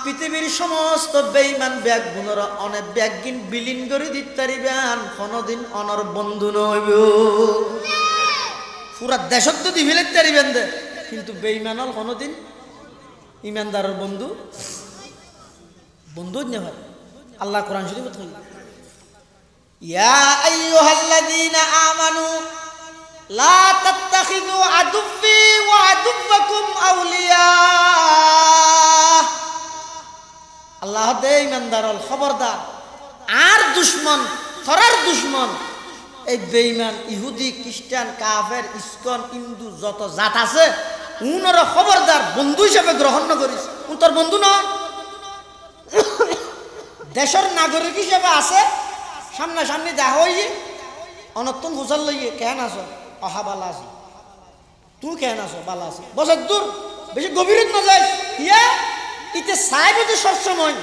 পৃথিবীর সমস্ত বেঈমান ব্যাগ গুণর অনেক ব্যাগিন বিলীন করে দিতে পারিবেন, কোনদিন অনর বন্ধু নইব। পুরা দেশত তো দিবিলে পারিবেন দে, কিন্তু বেঈমান হল কোনদিন ইমানদারের বন্ধু বন্ধু নেই। আল্লাহ কোরআন শরীফে কই, ইয়া আইয়ুহাল্লাযীনা আমানু লা তাত্তাখিযু আদুব্বি ওয়া আদুব্বাকুম আউলিয়া। আল্লাহ দে ইমানদার হল খবরদার, আর দুশমন থরার দুশমন এই বেঈমান ইহুদি খ্রিস্টান কাফের ইসকন হিন্দু যত জাত আছে উনার খবরদার বন্ধু হিসেবে গ্রহণ করিস। উন তোর বন্ধু নয়, দেশের নাগরিক হিসেবে আছে, সামনাসামনি দেখা হইয়ে অনত্তন হুসাল লইয়ে কেন আস, অহা বালা আছি, তুই কেন আস, বালা আছি, বছর দূর বেশি গভীরত না যাই ইয়া ইতে সাহেবতে সবসময়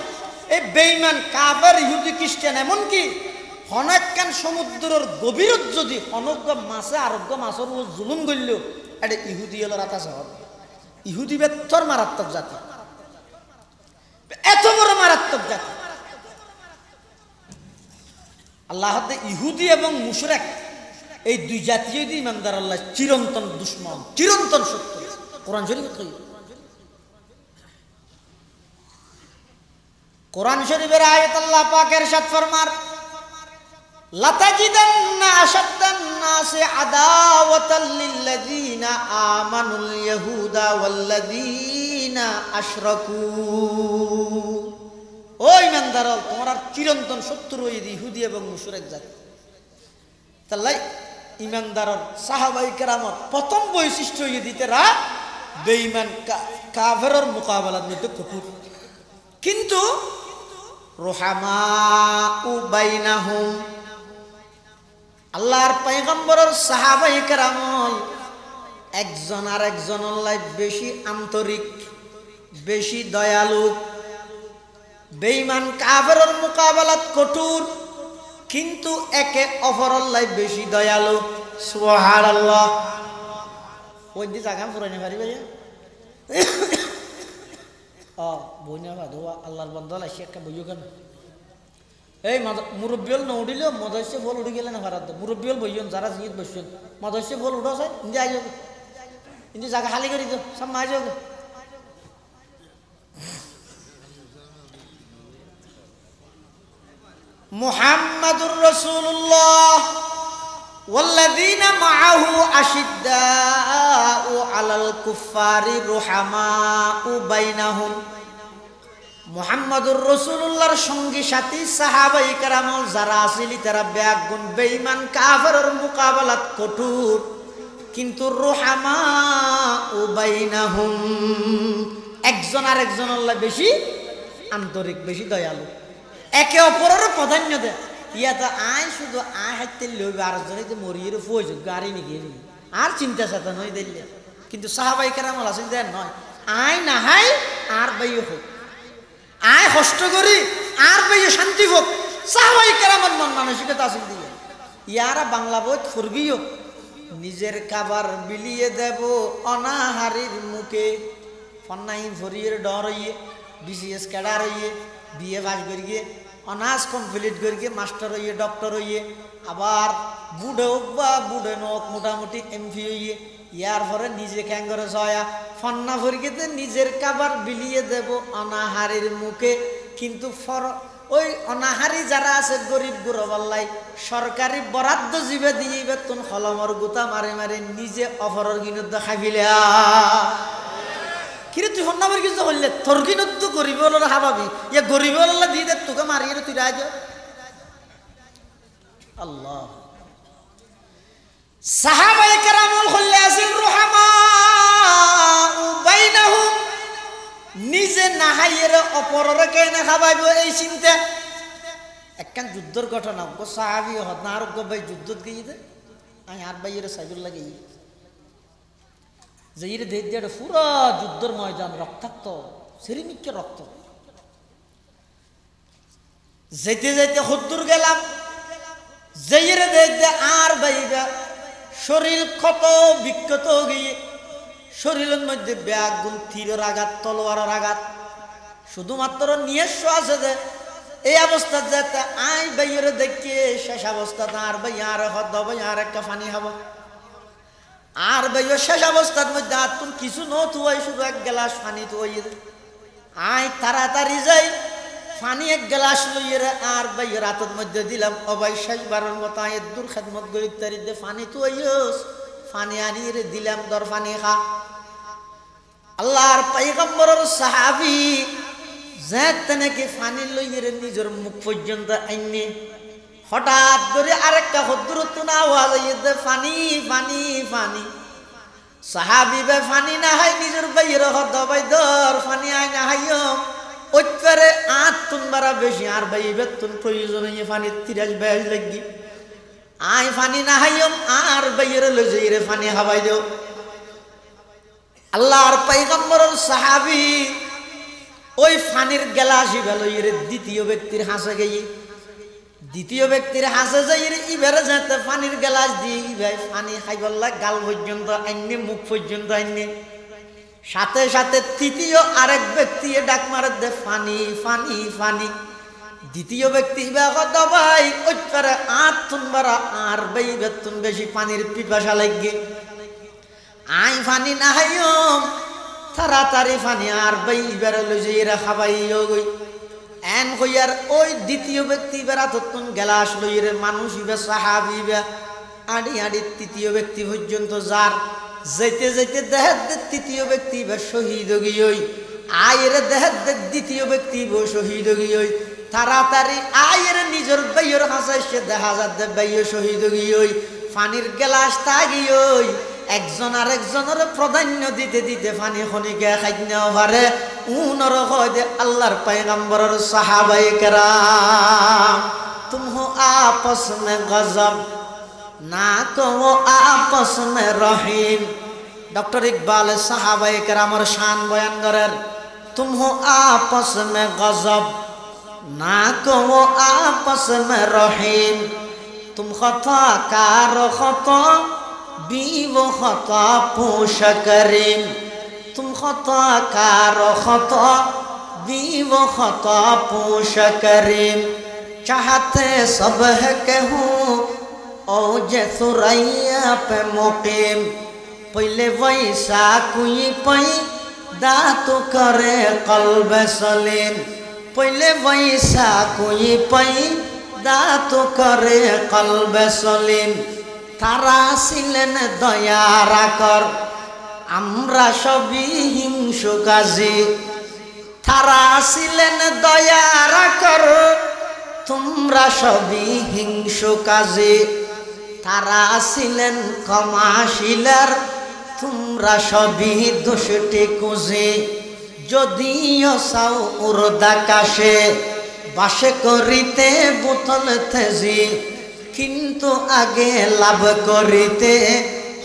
এই বেঈমান কাফের ইহুদি খ্রিস্টান এমনকি হনকান সমুদ্রের গভীরত যদি অনজ্ঞ মাছে আরোগ্য মাছের জুলুম করল, এটা ইহুদি হল রাতা শহর। ইহুদি বেতর মারাত্মক জাতি, এত বড় মারাত্মক জাতি। আল্লাহ ইহুদি এবং মুশরিক এই দুই জাতীয় ইমানদার আল্লাহ চিরন্তন দুশ্মন, চিরন্তন শত্রু। কোরআন শরীফ কই, কোরআন শরীফের আয়াত আল্লাহ পাক ইরশাদ ফরমার, লাতাজিদান্না আশাদ্দান নাসি আদাওয়াতাল লিল্লাযীনা আমানুল ইয়াহুদা ওয়াল্লাযীনা আশরাকু। ও ইমানদার, তোমরা চিরন্তন শত্রু ইহুদি এবং মুশরিক জাতি। তাহলে ইমানদারের সাহাবাই কেরামত প্রথম বৈশিষ্ট্য ইহুদিরা বেঈমান কাফেরের মোকাবেলার মধ্যে কঠোর, কিন্তু রুহামাউ বাইনাহুম, আল্লাহর পয়গম্বরের সাহাবাই কেরামত একজন আর একজনের লাই বেশি আন্তরিক, বেশি দয়ালু। বেঈমান কাফেরের মোকাবেলাত কঠোর, কিন্তু একে অপরের লাই বেশি দয়ালু। সুবহানাল্লাহ। ওই দি জায়গা ফুরাইনে পারি ভাইয়া বইনা ভাদো আল্লাহর বন্ধল আসি একটা বইও কেন এই মুরব্বিয়ল ন উঠিল মদস্য বল উঠি গেলে না ভারত মুরব্বিয়ল বইন যারা জিনিস বসছেন মদস্য বল উঠা চাই ইন্দি আই যাবে, ইন্দি জায়গা খালি করে দিও, সব মাই যাবে। মুহাম্মাদুর রাসূলুল্লাহ ওয়াল্লাযীনা মাআহু আশিদ্দাউ আলাল কুফফারি রুহামাউ বাইনাহুম। মুহাম্মাদুর রাসূলুল্লাহর সঙ্গী সাথী সাহাবাই কেরাম যারা আছিল তারা বেয়াগুন বেঈমান কাফেরের মোকাবেলাত কঠোর, কিন্তু রুহামাউ বাইনাহুম একজন আর একজনের বেশি আন্তরিক, বেশি দয়ালু, একে অপরের প্রাধান্য দেয়। ইয়াতে আয় শুধু আয় হাইতে লইবে আর জনে যে মরিয়ে প্রয়োজন গাড়ি নিয়ে আর চিন্তা চেতন হয়ে দিলে, কিন্তু সাহাবাই কেরামল আছে দেন নয়, আয় না হাই আর বাইয়ে হোক, আয় কষ্ট করি আর বাইয়ে শান্তি হোক। সাহাবাই কেরামল মন মানসিকতা আছে দিয়ে ইয়ারা বাংলা বই ফুরবিও নিজের খাবার বিলিয়ে দেব অনাহারির মুখে, ফন্নাই ভরিয়ে ডর হইয়ে, বিসিএস ক্যাডার হইয়ে, বিএ পাস করিয়ে, অনার্স কমপ্লিট করিয়ে, মাস্টার হইয়ে, ডক্টর হইয়ে, আবার বুড়ে হোক বা বুড়ে নোক মোটামুটি এমপি হইয়ে, ইয়ার পরে নিজে ক্যাঙ্গরে ছয়া ফন্না ভরিয়েতে নিজের খাবার বিলিয়ে দেব অনাহারির মুখে। কিন্তু ওই অনাহারি যারা আছে গরিব গুরবাল্লাই সরকারি বরাদ্দ জীবে দিয়ে বেতন কলমর গুতা মারে মারে নিজে অফরের গিনুদ্ধ খাইলে কিরে তুই ফন্না ভরি কিছু করলে তোর গিনুদ্ধ গরিব হলো হাবাবি ইয়া গরিব হল্লা দিয়ে দে তোকে মারিয়ে তুই রাজ। আল্লাহ সাহাবায়ে কেরামুল হল্লে আসিল রুহামাউ বাইনাহুম, নিজে না হাইয়ের অপরের কেনে খাবাইব এই চিন্তা। একখান যুদ্ধর ঘটনা গো সাহাবি হদ না আর গো ভাই যুদ্ধত গিয়ে দে আমি আর ভাইয়ের সাইবুল লাগে যে ইরে দেখ দিয়ে পুরো যুদ্ধর ময়দান রক্তাক্ত সেরিমিককে রক্ত। যেতে যেতে হদ্দুর গেলাম যে ইরে দেখ দে আর ভাইবা শরীর ক্ষত বিক্ষত গিয়ে শরীরের মধ্যে ব্যাগুন তীরের আঘাত তলোয়ারের আঘাত শুধুমাত্র নিজস্ব আছে যে এই অবস্থা যাতে আই বাইরে দেখে শেষ অবস্থা আর ভাই আর হদ ভাই আর একটা পানি হব আর ভাইও শেষ অবস্থার মধ্যে আর তুমি কিছু নতুয়াই শুধু এক গ্লাস পানি তো আই তাড়াতাড়ি যাই পানি এক গ্লাস লইয়ে আর ভাই রাতের মধ্যে দিলাম অবাই শেষবারের মতো আয়ের দূর খেদমত গরিব তারিতে পানি তো পানি আনিয়ে দিলাম দর পানি খা আল্লাহর পয়গম্বরের সাহাবী যেতে নাকি পানি লইয়ে নিজের মুখ পর্যন্ত আইনে হঠাৎ করে আরেকটা হদ্দুরত্ব না আওয়াজ আইয়ে পানি পানি পানি সাহাবী বে পানি না হয় নিজের বাইরে হদ ভাই দর পানি আয় না হাইও ওইটারে আট তুন বারা বেশি আর ভাই বেতন প্রয়োজন হইয়ে পানি 30-42 লাগি আয় পানি না হাইও আর বাইরে লই যাই রে পানি হাওয়াই দেও আল্লাহর পয়গম্বরের সাহাবী ওই পানির গ্লাস লইয়ে দ্বিতীয় ব্যক্তির হাসে গিয়ে দ্বিতীয় ব্যক্তির হাসে যাই ইবারে যেতে পানির গ্লাস দিয়ে ভাই পানি খাইবল্লা গাল পর্যন্ত আইনে মুখ পর্যন্ত আইনে সাথে সাথে তৃতীয় আরেক ব্যক্তি ডাক মারে দে পানি পানি পানি দ্বিতীয় ব্যক্তি ভাই ওইটারে আট তুন বারা আর ভাই বেতন বেশি পানির পিপাসা লাগে আই পানি না হাইম তাড়াতাড়ি পানি আর ভাই ইবারে লই যাই রে খাবাইও গই এন হইয়ার ওই দ্বিতীয় ব্যক্তি বেড়া তখন গ্লাস লইরে মানুষ ইবে সাহাবী বে আড়ি আড়ি তৃতীয় ব্যক্তি পর্যন্ত যার যেতে যেতে দেহের তৃতীয় ব্যক্তি বে শহীদ গিয়ে আয়ের দেহের দ্বিতীয় ব্যক্তি বে শহীদ গিয়ে তাড়াতাড়ি আয়ের নিজের বাইয়ের হাসে সে দেখা যাচ্ছে বাইয় শহীদ গিয়ে পানির গ্লাস তাগিয়ে একজন আর একজনের প্রাধান্য দিতে দিতে পানি খনিকে খাইতে পারে উনর হয় দে আল্লাহর পয়গম্বরের সাহাবায়ে কেরাম তুম হো আপস মে গজব না কো আপস মে রহিম ডক্টর ইকবাল সাহাবায়ে কেরামের শান বয়ান করেন তুম হো আপস মে গজব না কো আপস মে রহিম তুম খতা কার খতা बीवो खता पूछ करीम तुम खता कारो खता बीवो खता पूछ करीम चाहते सब है कहूँ ओ जे सुरैया पे मुकीम पहले वैसा कोई पई दातु करे कल्ब सलीम पहले वैसा कोई पई दातु करे कल्ब सलीम তারা ছিলেন দয়ার আকর আমরা সবই হিংসুকাজী তারা ছিলেন দয়ার আকর তোমরা সবই হিংসুকাজী তারা ছিলেন ক্ষমাশীলার তোমরা সবই দুষ্টে কুজে যদিও চাও উর্দাকাশে বাসে করিতে বোতল তেজি কিন্তু আগে লাভ করিতে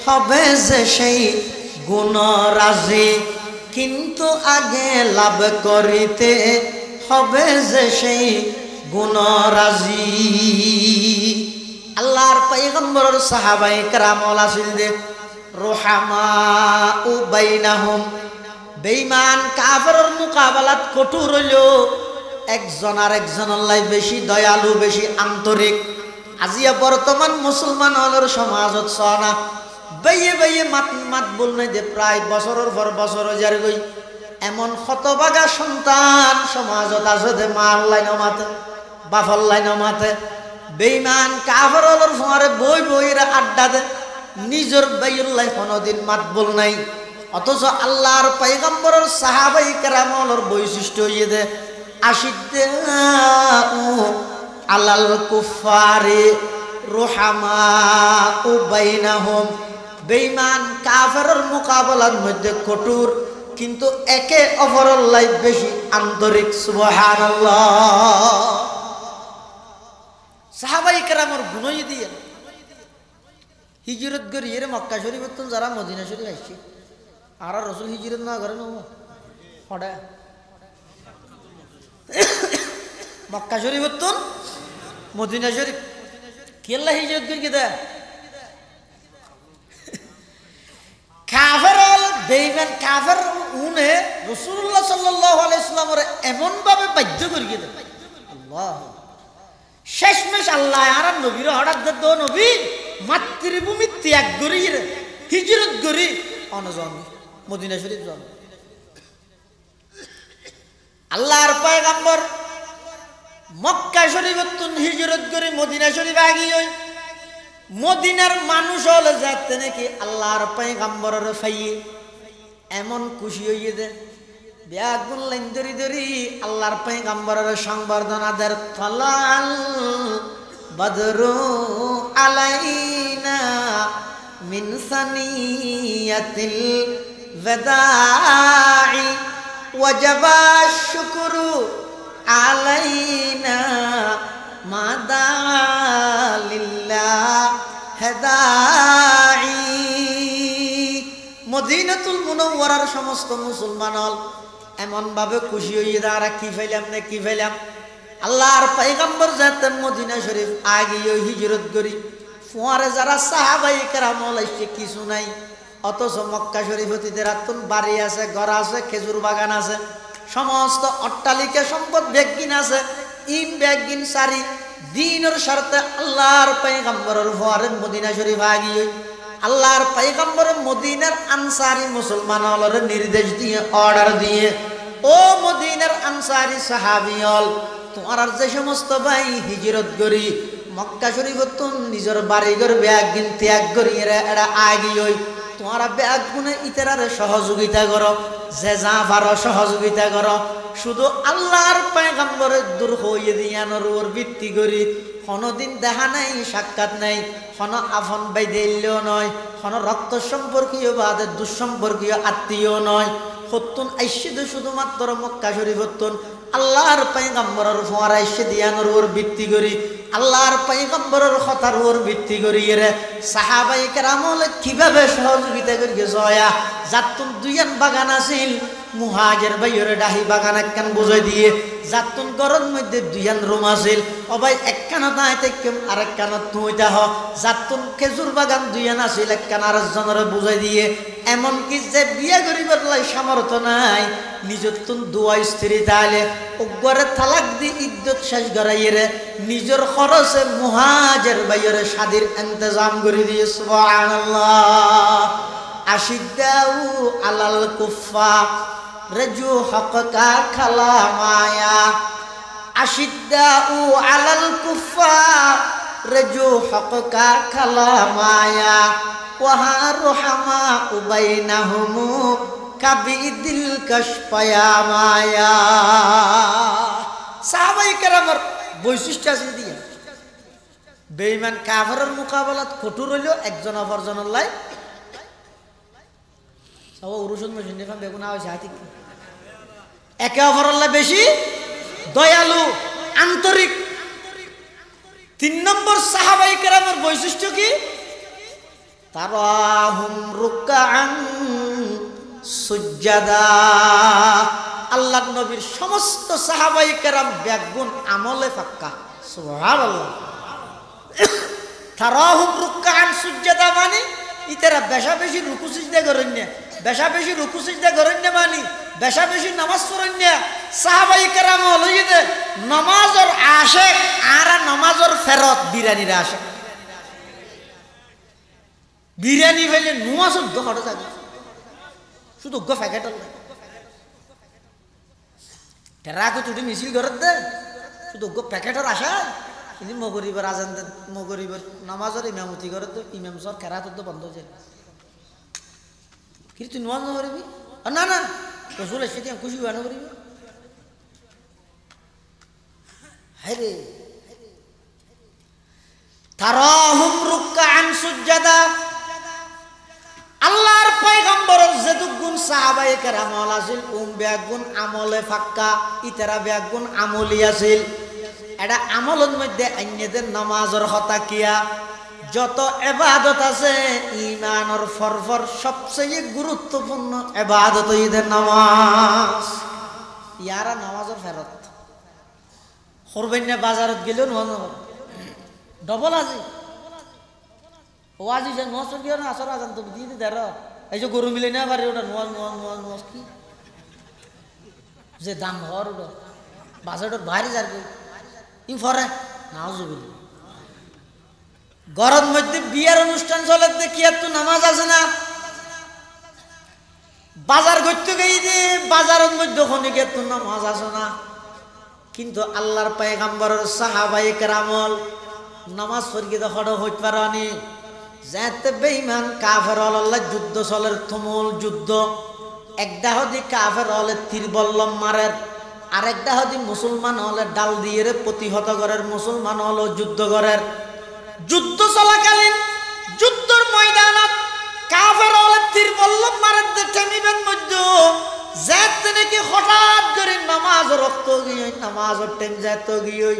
হবে যে সেই গুণরাজি কিন্তু আগে লাভ করিতে হবে যে সেই গুণরাজি আল্লাহর পয়গম্বরের সাহাবায়ে কেরাম আছিল যে রুহামাউ বাইনাহুম বেঈমান কাফেরের মোকাবেলাত কঠোর হইল একজন আর একজনের লাই বেশি দয়ালু বেশি আন্তরিক আজিয়া বর্তমান মুসলমান হলের সমাজত সনা বাইয়ে বাইয়ে মাত বলনে যে প্রায় বছরের পর বছর যার গই এমন হতবাগা সন্তান সমাজত আছে যে মার লাইন মাতে বাফর লাইন মাতে বেঈমান কাফের হলের ফোয়ারে বই বইরা আড্ডা দে নিজের বাইয়ের লাই কোনোদিন মাত বল নাই অথচ আল্লাহর পয়গম্বরের সাহাবায়ে কেরাম হলের বৈশিষ্ট্য হইয়ে দে আশিদ্দাউ আলাল কুফারি রুহামাউ বাইনাহুম বেঈমান কাফেরের মোকাবেলার মধ্যে কঠোর কিন্তু একে অপরের লাই বেশি আন্তরিক সুবহানাল্লাহ সাহাবায়ে কেরামের গুণই দিয়ে হিজরত করি এর মক্কা শরীফ তো যারা মদিনা শরীফ আইছে আর রাসূল হিজরত না করেন হড়া মক্কা শরীফ তো মদিনা শরীফ কেল্লা হিজরত করি কে কাফের বেঈমান কাফের উনে রাসূলুল্লাহ সাল্লাল্লাহু আলাইহি ওয়াসাল্লামের এমন ভাবে বাধ্য করিয়ে দেয় আল্লাহ শেষমেশ আল্লাহ আর নবীর হঠাৎ দো নবী মাতৃভূমি ত্যাগ করি হিজরত করি অনজন মদিনা শরীফ যান আল্লাহর পয়গম্বর মক্কা শরীফ হিজরত করে মদিনা শরীফ আগিয়ে মদিনার মানুষ হলে যাতে নাকি আল্লাহর পয়গম্বরের ফাইয়ে এমন খুশি হইয়ে দে ব্যাগুন লাইন ধরি ধরি আল্লাহর পয়গম্বরের সংবর্ধনা দের তলাল বদরু আলাইনা মিন সানিয়াতিল ওয়াদাই ওয়াজাবা শুকরু আলাইনা মাদালিল্লাহ হেদাই মদিনাতুল মুনাওয়ারার সমস্ত মুসলমান হল এমন ভাবে খুশি হইয়ে দাঁড়া কি ফেলাম না কি ফেলাম আল্লাহর পয়গম্বর যাতে মদিনা শরীফ আগিয়ে হিজরত করি ফুয়ারে যারা সাহাবায়ে কেরাম হলাইছে কিছু নাই অথচ মক্কা শরীফ হতিদের আতুন বাড়ি আছে ঘর আছে খেজুর বাগান আছে সমস্ত অট্টালিকা সম্পদ ব্যাগিন আছে ইম ব্যাগিন সারি দিনের স্বার্থে আল্লাহর পয়গম্বরের ফুয়ারে মদিনা শরীফ আগিয়ে আল্লাহর পয়গম্বর মদিনার আনসারি মুসলমান হলর নির্দেশ দিয়ে অর্ডার দিয়ে ও মদিনার আনসারি সাহাবী হল তোমার যে সমস্ত ভাই হিজরত করি মক্কা শরীফ তুন নিজের বাড়িঘর ব্যাগিন ত্যাগ করি এরা আগিয়ে তোমারা ব্যাগ গুনে ইতরারে সহযোগিতা করো যে যা পারো সহযোগিতা করো শুধু আল্লাহর পয়গম্বরের দূর হইয়ে দিয়ানোর ওর ভিত্তি করি কোনোদিন দেখা নাই সাক্ষাৎ নাই কোনো আফন বাইদেল্যও নয় কোনো রক্ত সম্পর্কীয় বা দুঃসম্পর্কীয় আত্মীয় নয় হতুন আইসিদ শুধুমাত্র মক্কা শরীফ হতুন আল্লাহর পয়গম্বরের ফোয়ারা এসে দিয়ানোর ওর ভিত্তি করি আল্লাহর পয়গম্বরের কথার ওর ভিত্তি করি রে সাহাবায়ে কেরাম কিভাবে সহযোগিতা করিয়ে জয়া যাতুন দুইয়ান বাগান আছিল মুহাজির ভাইয়ের ডাহি বাগান একখান বুঝাই দিয়ে যাতুন গরম মধ্যে দুইয়ান রুম আছিল অবাই একখানা দাঁড়াইতে কেম আরেকখানা তুইটা হ যাতুন খেজুর বাগান দুইয়ান আছিল একখান আরেকজনের বুঝাই দিয়ে এমনকি যে বিয়ে করিবার লাই সামর্থ্য নাই নিজের তুন দুয়া স্ত্রী তাহলে ওগরে তালাক দি ইদ্যত শেষ করাইয়ে রে নিজের খরচে মুহাজির ভাইয়ের শাদির ইন্তজাম করে দিয়ে সুবহানাল্লাহ আশিদ্দাউ আলাল কুফা রজু হককা খালা মায়া আশিদ্দাউ আলাল কুফা রজু হককা খালা মায়া ওয়াহা রুহামা উবাইনাহুম কাবিদিল কাশপায়া মায়া সাহাবায়ে কেরামের বৈশিষ্ট্য আছে দিয়ে বেঈমান কাফেরের মোকাবেলাত কঠোর হইল একজন অপরজনের লাই সব উরুসুন মেশিন দেখাম বেগুন আছে হাতি একে অপরের লাই বেশি দয়ালু আন্তরিক 3 নম্বর সাহাবায়ে কেরামের বৈশিষ্ট্য কি তারাহুম রুকআন সুজদা আল্লাহর নবীর সমস্ত সাহাবায়ে কেরাম ব্যাগুন আমলে পাক্কা সুবহানাল্লাহ তারাহুম রুকআন সুজদা মানে ইতারা বেশা বেশি রুকু সিজদা করেন না বেশা বেশি রুকু সিজদা করেন না মানে বেশা বেশি নামাজ পড়েন না সাহাবায়ে কেরাম হলো যে নামাজের আশিক আর নামাজের ফেরত বিরানির আশিক বিরিয়ানি ফেলে নুয়া শুদ্ধ হঠাৎ থাকে শুধু গো প্যাকেট টেরাকে তুটি মিছিল ঘর দে শুধু গো প্যাকেটের আশা কিন্তু মগরিবার আজান দে মগরিবার নামাজের ইমামতি করে তো ইমাম সর কেরাত তো বন্ধ হয়ে যায় কিন্তু তুই নুয়া না করবি না না রসুল এসে দিয়ে খুশি বানো করিবি হ্যাঁ রে তারাহুম রুকআন সুজদা আল্লাহর পয়গম্বরের যেতু গুণ সাহাবায়ে কেরাম আছিল ব্যাগুণ আমলে ফাক্কা ইতারা ব্যাগুণ আমলি আছিল এটা আমলের মধ্যে আইনেদের নামাজের হতা কিয়া যত ইবাদত আছে ঈমানের ফরফর সবচেয়ে গুরুত্বপূর্ণ ইবাদত ঈদের নামাজ ইয়ারা নামাজের ফেরত করবেন না বাজারত গেলেও নামাজ ডবল আজি ও আজি যে নসর গিয়ে না আসর আজান তো দিয়ে দে এই যে গরু মিলে না পারে ওটা নোয়াজ নোয়াজ নোয়াজ নোয়াজ কি যে দাম হওয়ার ওটা বাজারটার বাইরে যার ই ফরে নাও জুবিল গরম মধ্যে বিয়ার অনুষ্ঠান চলে দেখি এত নামাজ আছে না বাজার করতে গিয়ে যে বাজারের মধ্যে ওখানে গিয়ে তো নামাজ আছে না কিন্তু আল্লাহর পয়গম্বরের সাহাবায়ে কেরামল নামাজ পড়িয়ে তো হড় হইতে পারেনি যাতে বেঈমান কাফের আল্লাহ যুদ্ধ চলের তুমুল যুদ্ধ একটা হদি কাফের হলে তীর বল্লম মারের আরেকটা হদি মুসলমান হলে ডাল দিয়ে প্রতিহত করার মুসলমান হলো যুদ্ধ করার যুদ্ধ চলাকালীন যুদ্ধের ময়দানত কাফের হলে তীর বল্লম মারের টেমিবেন মধ্যে যাতে নাকি হঠাৎ করে নামাজ রক্ত গিয়ে নামাজের টাইম যাতে গিয়ে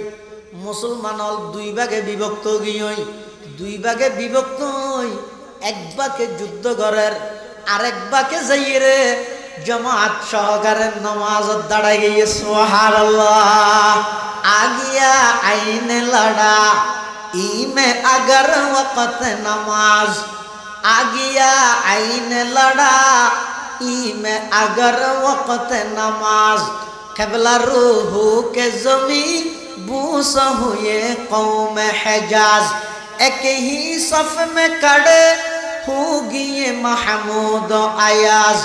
মুসলমান হল দুই ভাগে বিভক্ত গিয়ে দুই ভাগে বিভক্ত এক ভাগে যুদ্ধ করার আরেক ভাগে যাইয়ে রে जमात सहकारे नमाज दाढ़ाई गई सुभान अल्लाह आ गया आईने लड़ा ई में अगर वक़्त नमाज आ गया आईने लड़ा ई में अगर वक़्त नमाज क़िबला रूहू के ज़मीन बूस हुए कौम हिजाज एक ही सफ में खड़े होगी महमूद अयाज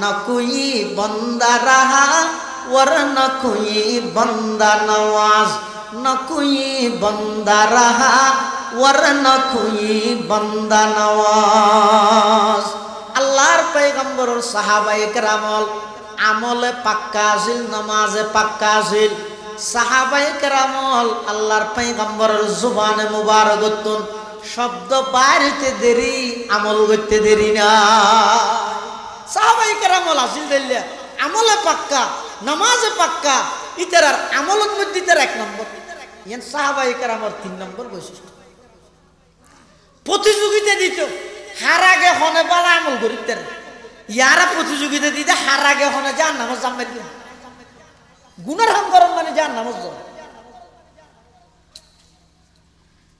न कोई बंदा रहा वर न कोई बंदा नवाज न कोई बंदा रहा वर न कोई बंदा नवाज अल्लाहर पैगम्बर और सहाबाए करामल আমলে পাক্কা আছিল নামাজে পাক্কা আছিল সাহাবায়ে কেরামল আল্লাহর পয়গম্বরের জবানে মুবারকতুন শব্দ বাইরতে দেরি আমল করতে দেরি না সাহাবায়ে কেরামল আছিল দিল্লা আমলে পাক্কা নামাজে পাক্কা ইতার আমলের মধ্যে তার এক নম্বর ইয়ান সাহাবায়ে কেরামর 3 নম্বর বৈশিষ্ট্য প্রতিযোগিতা দিত হার আগে হনে বালা আমল করিতে ইয়ারা প্রতিযোগিতা দিতে হার আগে হনে যান নামাজ জামের কি গুনার হাম করম মানে যান নামাজ যাও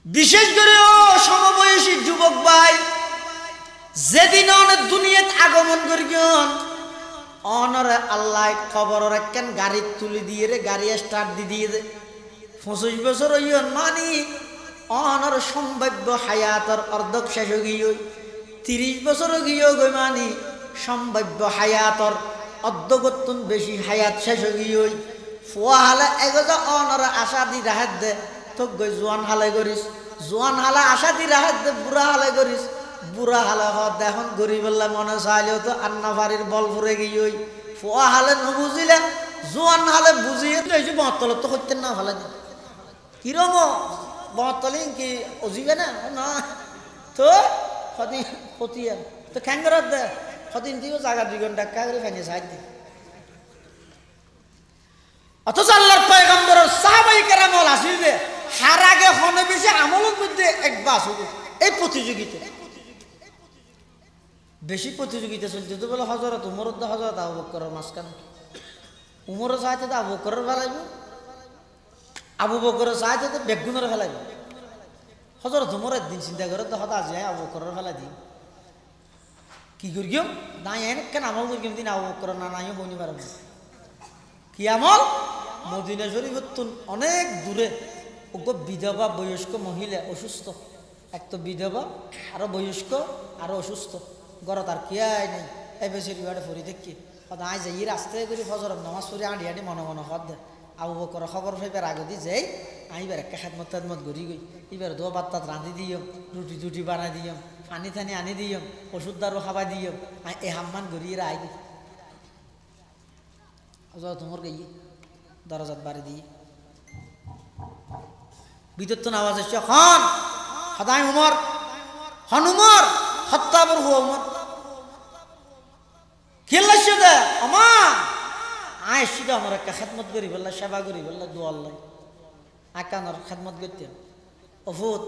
বিশেষ করে ও সমবয়সী যুবক ভাই যেদিন অনেক দুনিয়াত আগমন করিয়ন অনরে আল্লাহ খবর রাখেন গাড়ি তুলি দিয়ে রে গাড়ি স্টার্ট দিয়ে দে 25 বছর হইয়ন মানি অনর সম্ভাব্য হায়াতর অর্ধক শেষ হইয় 30 বছর গিয়েও গই মানি সম্ভাব্য হায়াতর অর্ধগতুন বেশি হায়াত শেষ হইয় ফুয়া হালে এগজা অনরে আশা দি রাহাত দে তো গই জোয়ান হালে করিস জোয়ান হালে আশা দি রাহাত দে বুড়া হালে করিস বুড়া হালে হ দেখুন গরিবল্লা মনে চাইলেও তো আন্না বাড়ির বল ফুরে গিয়ে ফুয়া হালে নবুঝিলে জোয়ান হালে বুঝিয়ে তো এই যে মহতল তো করতেন না ভালো কিরম মহতলে কি অজিবে না না তো সদিন পতিয়া তো খ্যাঙ্গরত দে সদিন দিও জায়গা 2 ঘন্টা কাগরে ফেনে সাইড দি অথচ আল্লাহর পয়গম্বর সাহাবায়ে কেরামল আসিল দে হার আগে হনে বেশি আমলের মধ্যে এক বাস হইল এই প্রতিযোগিতা বেশি প্রতিযোগিতা চলতে তো বলে হযরত উমর দা হযরত আবু বকরের মাসকান উমর চাইতে তো আবু বকরের ফেলাইব আবু বকরের চাইতে তো বেগুনের ফেলাইব হযরত উমর একদিন চিন্তা করে তো হতা যায় আবু বকরের ফেলাই দি কি করিও নাই এনে কেন আমল করিম দিন আবু বকর না নাই হইনি পারবে কি আমল মদিনা শরীফতুন অনেক দূরে ওগো বিধবা বয়স্ক মহিলা অসুস্থ এক তো বিধবা আর বয়স্ক আর অসুস্থ ঘরত আর কিয়াই নাই এই বেশি রিওয়ার্ডে ফরি দেখি আই যাই রাস্তায় করে ফজরের নামাজ পড়ে আঁটি আঁটি মনে মনে হদ দে আবু বকর খবর পাইবার আগে দি যাই আইবার একটা খেদমত তেদমত ঘুরি গই এবার দোয়া বাত্তাত রাঁধি দিয়ম রুটি টুটি বানাই দিয়ম পানি থানি আনি দিয়ম ওষুধ দারু খাবাই দিয়ম এ হাম্মান ঘুরিয়ে আই গই তোমার গাই দরজাত বাড়ি দিয়ে বিদ্যুৎ আওয়াজ এসছে হন সদাই উমর হন উমর হত্যাবর হো উমর খেলছে দে আমা আয় এসছি আমার একটা খেদমত করি বললা সেবা করি বললা দোয়াল্লাই আকানোর খেদমত করতে অফুত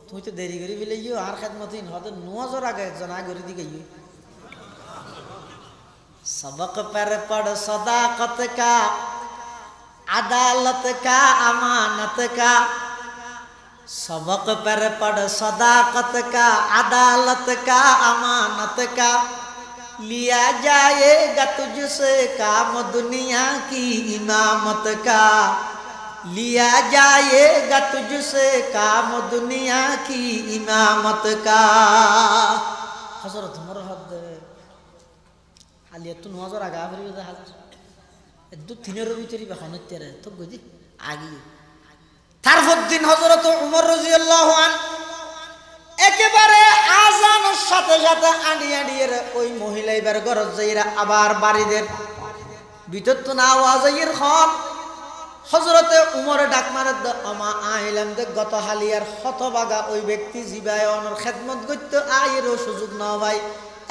তুই তো দেরি করি বলে ইয়ে আর খেদমতহীন হয়তো 9 আগে একজন আগে করে দিকে ইয়ে सबक पर पढ़ सदाकत का अदालत का अमानत का सबक पर पढ़ सदाकत का अदालत का अमानत का लिया जाएगा तुझसे काम दुनिया की इमामत का लिया जाएगा तुझसे काम दुनिया की इमामत का हजरत उमर हद हालिया तू नजर आगा भरी बजा हाजर दु তিনের ভিতরে বাহনতে রে তো গদি আগি তারপর দিন হযরত উমর রাদিয়াল্লাহু আন একেবারে আযানের সাথে সাথে আড়িয়ে ওই মহিলা এবার ঘর যাইরা আবার বাড়িদের ভিতর তো না আওয়াজের খন হযরত উমর ডাক মারে আমা আইলাম দে গত হালিয়ার হতবাগা ওই ব্যক্তি জিবায় অনর খেদমত করতে আয়ের সুযোগ না ভাই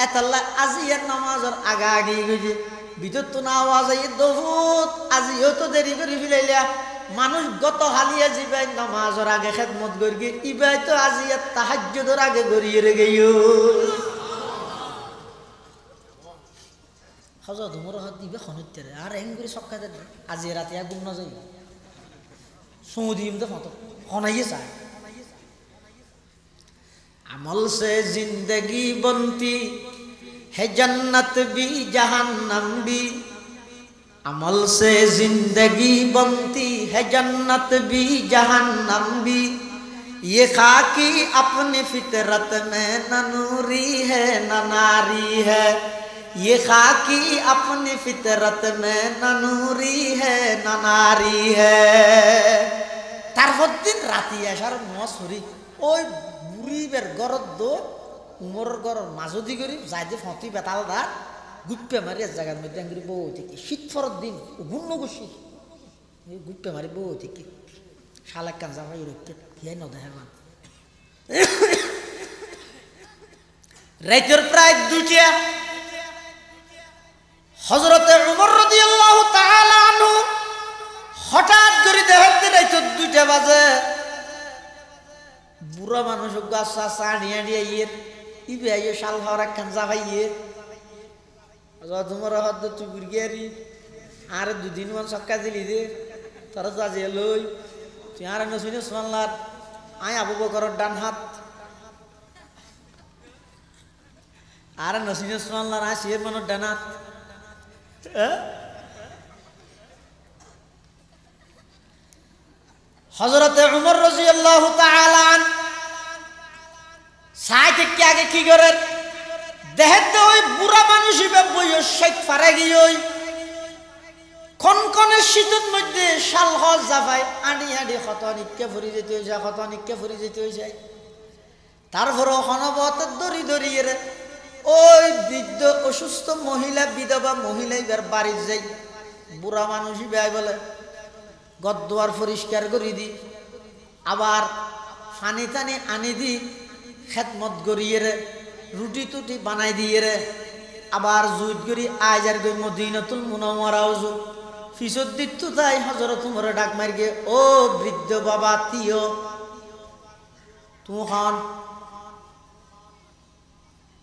এতাল্লাহ আজিয়ার নামাজের আগা আগি গইছে ভিতর তো না আওয়াজের দহুত আজিও তো দেরি করে ফিলাইলা মানুষ গত হালিয়া জিবাই নামাজের আগে খেদমত করি ইবাই তো আজিয়া তাহাজ্জুদের আগে গড়িয়ে গেইও হযরত উমর হাত দিবে খনতে আর এং করে সক্কা দে আজি রাতে ঘুম না যাই সৌদিম তো ফটো খনাইয়ে চায় আমল সে জিंदगी बनती है जन्नत भी जहन्नम भी अमल से जिंदगी बनती है जन्नत भी जहन्नम भी ये खाकी अपनी फितरत में न नूरी है न नारी है ये खाकी अपनी फितरत में न नूरी है न नारी है तारपর दिन রাতি আসার মসুরি ওই বুড়িবের গরদ দো উমর গর মাজদি করি যাইতে ফতি বেতাল দা গুপ্পে মারি এক জায়গার মধ্যে আঙ্গুরি বউ থেকে শীত ফরত দিন ঘূর্ণ গুছি গুপ্পে মারি বউ থেকে শালাক কান জামাই রক্তে হিয়াই ন দেখান রাতের প্রায় দুটিয়া হযরত উমর রাদিয়াল্লাহু তাআলা আনহু হঠাৎ করে দেখতে রাতের 2টা বাজে বুড়া মানুষ গাছা চাড়িয়ে দিয়ে ইবে আইয়ে শাল হওয়ার একখান জাগাইয়ে তোমার হদ তুই বুড়িয়ারি আর 2 দিন মান সক্কা দিলি দে তোর যাজে লই তুই আর নসিনে সুবহানাল্লাহ আয় আবু বকরের ডান হাত আর নসিনে সুবহানাল্লাহ আয় সির মানের ডান হাত হযরত উমর রাদিয়াল্লাহু তাআলা আন সাইতে কি আগে কি করে দেখতে ওই বুড়া মানুষই বইও শেখ পারে গিয়ে কনকনে শীতের মধ্যে শাল হজ জাফাই আনি আনি খতনিককে ফুরি যেতে হইছে খতনিককে ফুরি যেতে হইছে তারপর হনবত দড়ি দড়িয়ে ওই বৃদ্ধ অসুস্থ মহিলা বিধবা মহিলা এবার বাড়ি যাই বুড়া মানুষই বেয় বলে গদ্দুয়ার পরিষ্কার করে দি আবার পানি টানি আনি দি খেদমত করিয়ে রুটি টুটি বানাই দিয়ে রে আবার জুইত করি আইজার গই মদিনাতুল মুনাওয়ারাও জু ফিসত দিত তাই হযরত উমর ডাক মার গে ও বৃদ্ধ বাবা তিও তুহান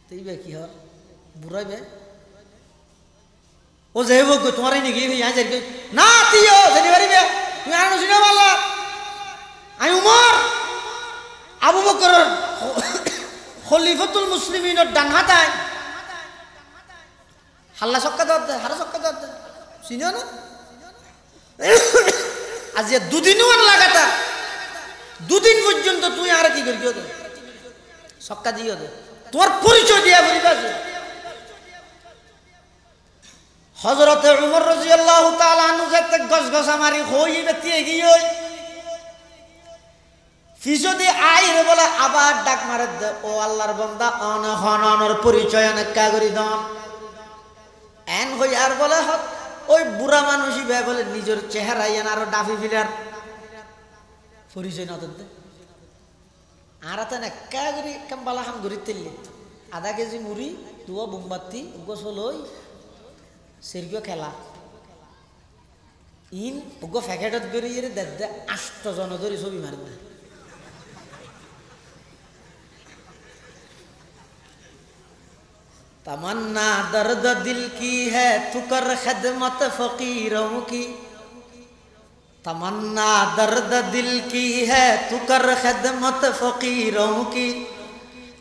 তেইবে কি হর বুড়াইবে ও যাইব গো তোমারই নাকি আইজার গই না তিও জানি পারিবে তুমি আর নসিনা বললা আই উমর আবু বকর খলিফাতুল মুসলিমিনের ডান হাতায় হাল্লা সক্কা দে হারা সক্কা দে চিনো না আজ 2 দিনও আর লাগাতা 2 দিন পর্যন্ত তুই আর কি করিও দে সক্কা দিও দে তোর পরিচয় দিয়া বলিবা হযরত উমর রাদিয়াল্লাহু তাআলা আনহু যেতে গসগসা মারি হইবে তে গিয়ে ফিসদি আইরে বলে আবার ডাক মারে ও আল্লাহর বান্দা অনহনর পরিচয় অনেক কাগরি দাম এন হই আর বলে ওই বুড়া মানুষই ভাই বলে নিজের চেহারা ইয়ান আরো ডাফি ফিলার পরিচয় না দে আর তেন কাগরি কাম্বালা হাম গরি তেললি আধা কেজি মুড়ি দুয়া বোমবাতি গোসল হই সেরগো খেলা ইন ওগো ফ্যাকেটত গরিয়ে দে 8 জন ধরে ছবি মার দে तमन्ना दर्द दिल की है तू कर खिदमत फकीरों की तमन्ना दर्द दिल की है तू कर खिदमत फकीरों की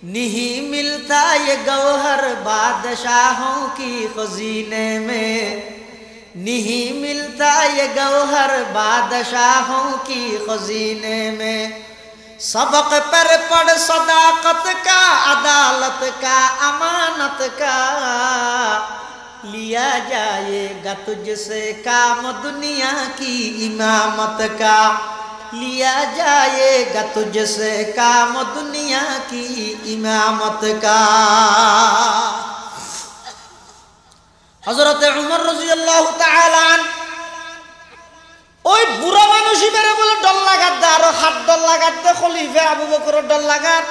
नहीं मिलता ये गौहर बादशाहों की खजीने में, नहीं मिलता ये गौहर बादशाहों की खजीने में। सबक पर पढ़ सदाकत का, अदालत का, अमानत का, लिया जाएगा तुझसे काम दुनिया की इमामत का, लिया जाएगा तुझसे काम दुनिया की इमामत का। हजरत उमर रज़ियल्लाहु ताआला ওই বুড়া মানুষই বেড়ে বলে ডল লাগাতে, আরো হাত ডল লাগাতে খলিফা আবু বকরের ডল লাগাত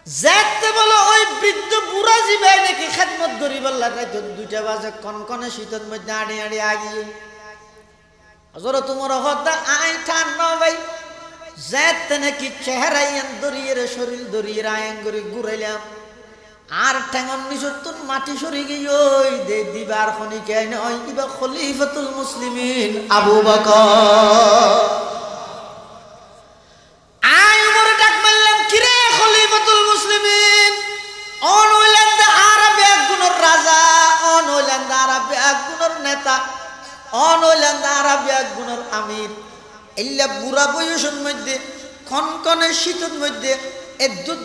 যেতে বলো ওই বৃদ্ধ বুড়া জিবাই নাকি খেদমত করিব লাগে। 2টা বাজে কনকনে শীতের মধ্যে আড়ি আড়ি আগিয়ে হযরত উমর হত্যা আই ঠান্ডা ভাই যেতে নাকি চেহারা ইয়ান দরিয়ে শরীর দরিয়ে আয়ন করে ঘুরাইলাম আর ঠেঙ্গন নিচুন মাটি সরে গিয়ে ওই দে দিবার খনিকে নয় ইবা খলিফাতুল মুসলিমিন আবু বকর। আই উমরে ডাক মারলাম, কিরে খলিফাতুল মুসলিমিন, অন হইলেন দা আরবে এক গুণের রাজা, অন হইলেন দা আরবে এক গুণের নেতা, অন হইলেন দা আরবে এক গুণের আমির। এল্লা বুড়া বয়সের মধ্যে কনকনে শীতের মধ্যে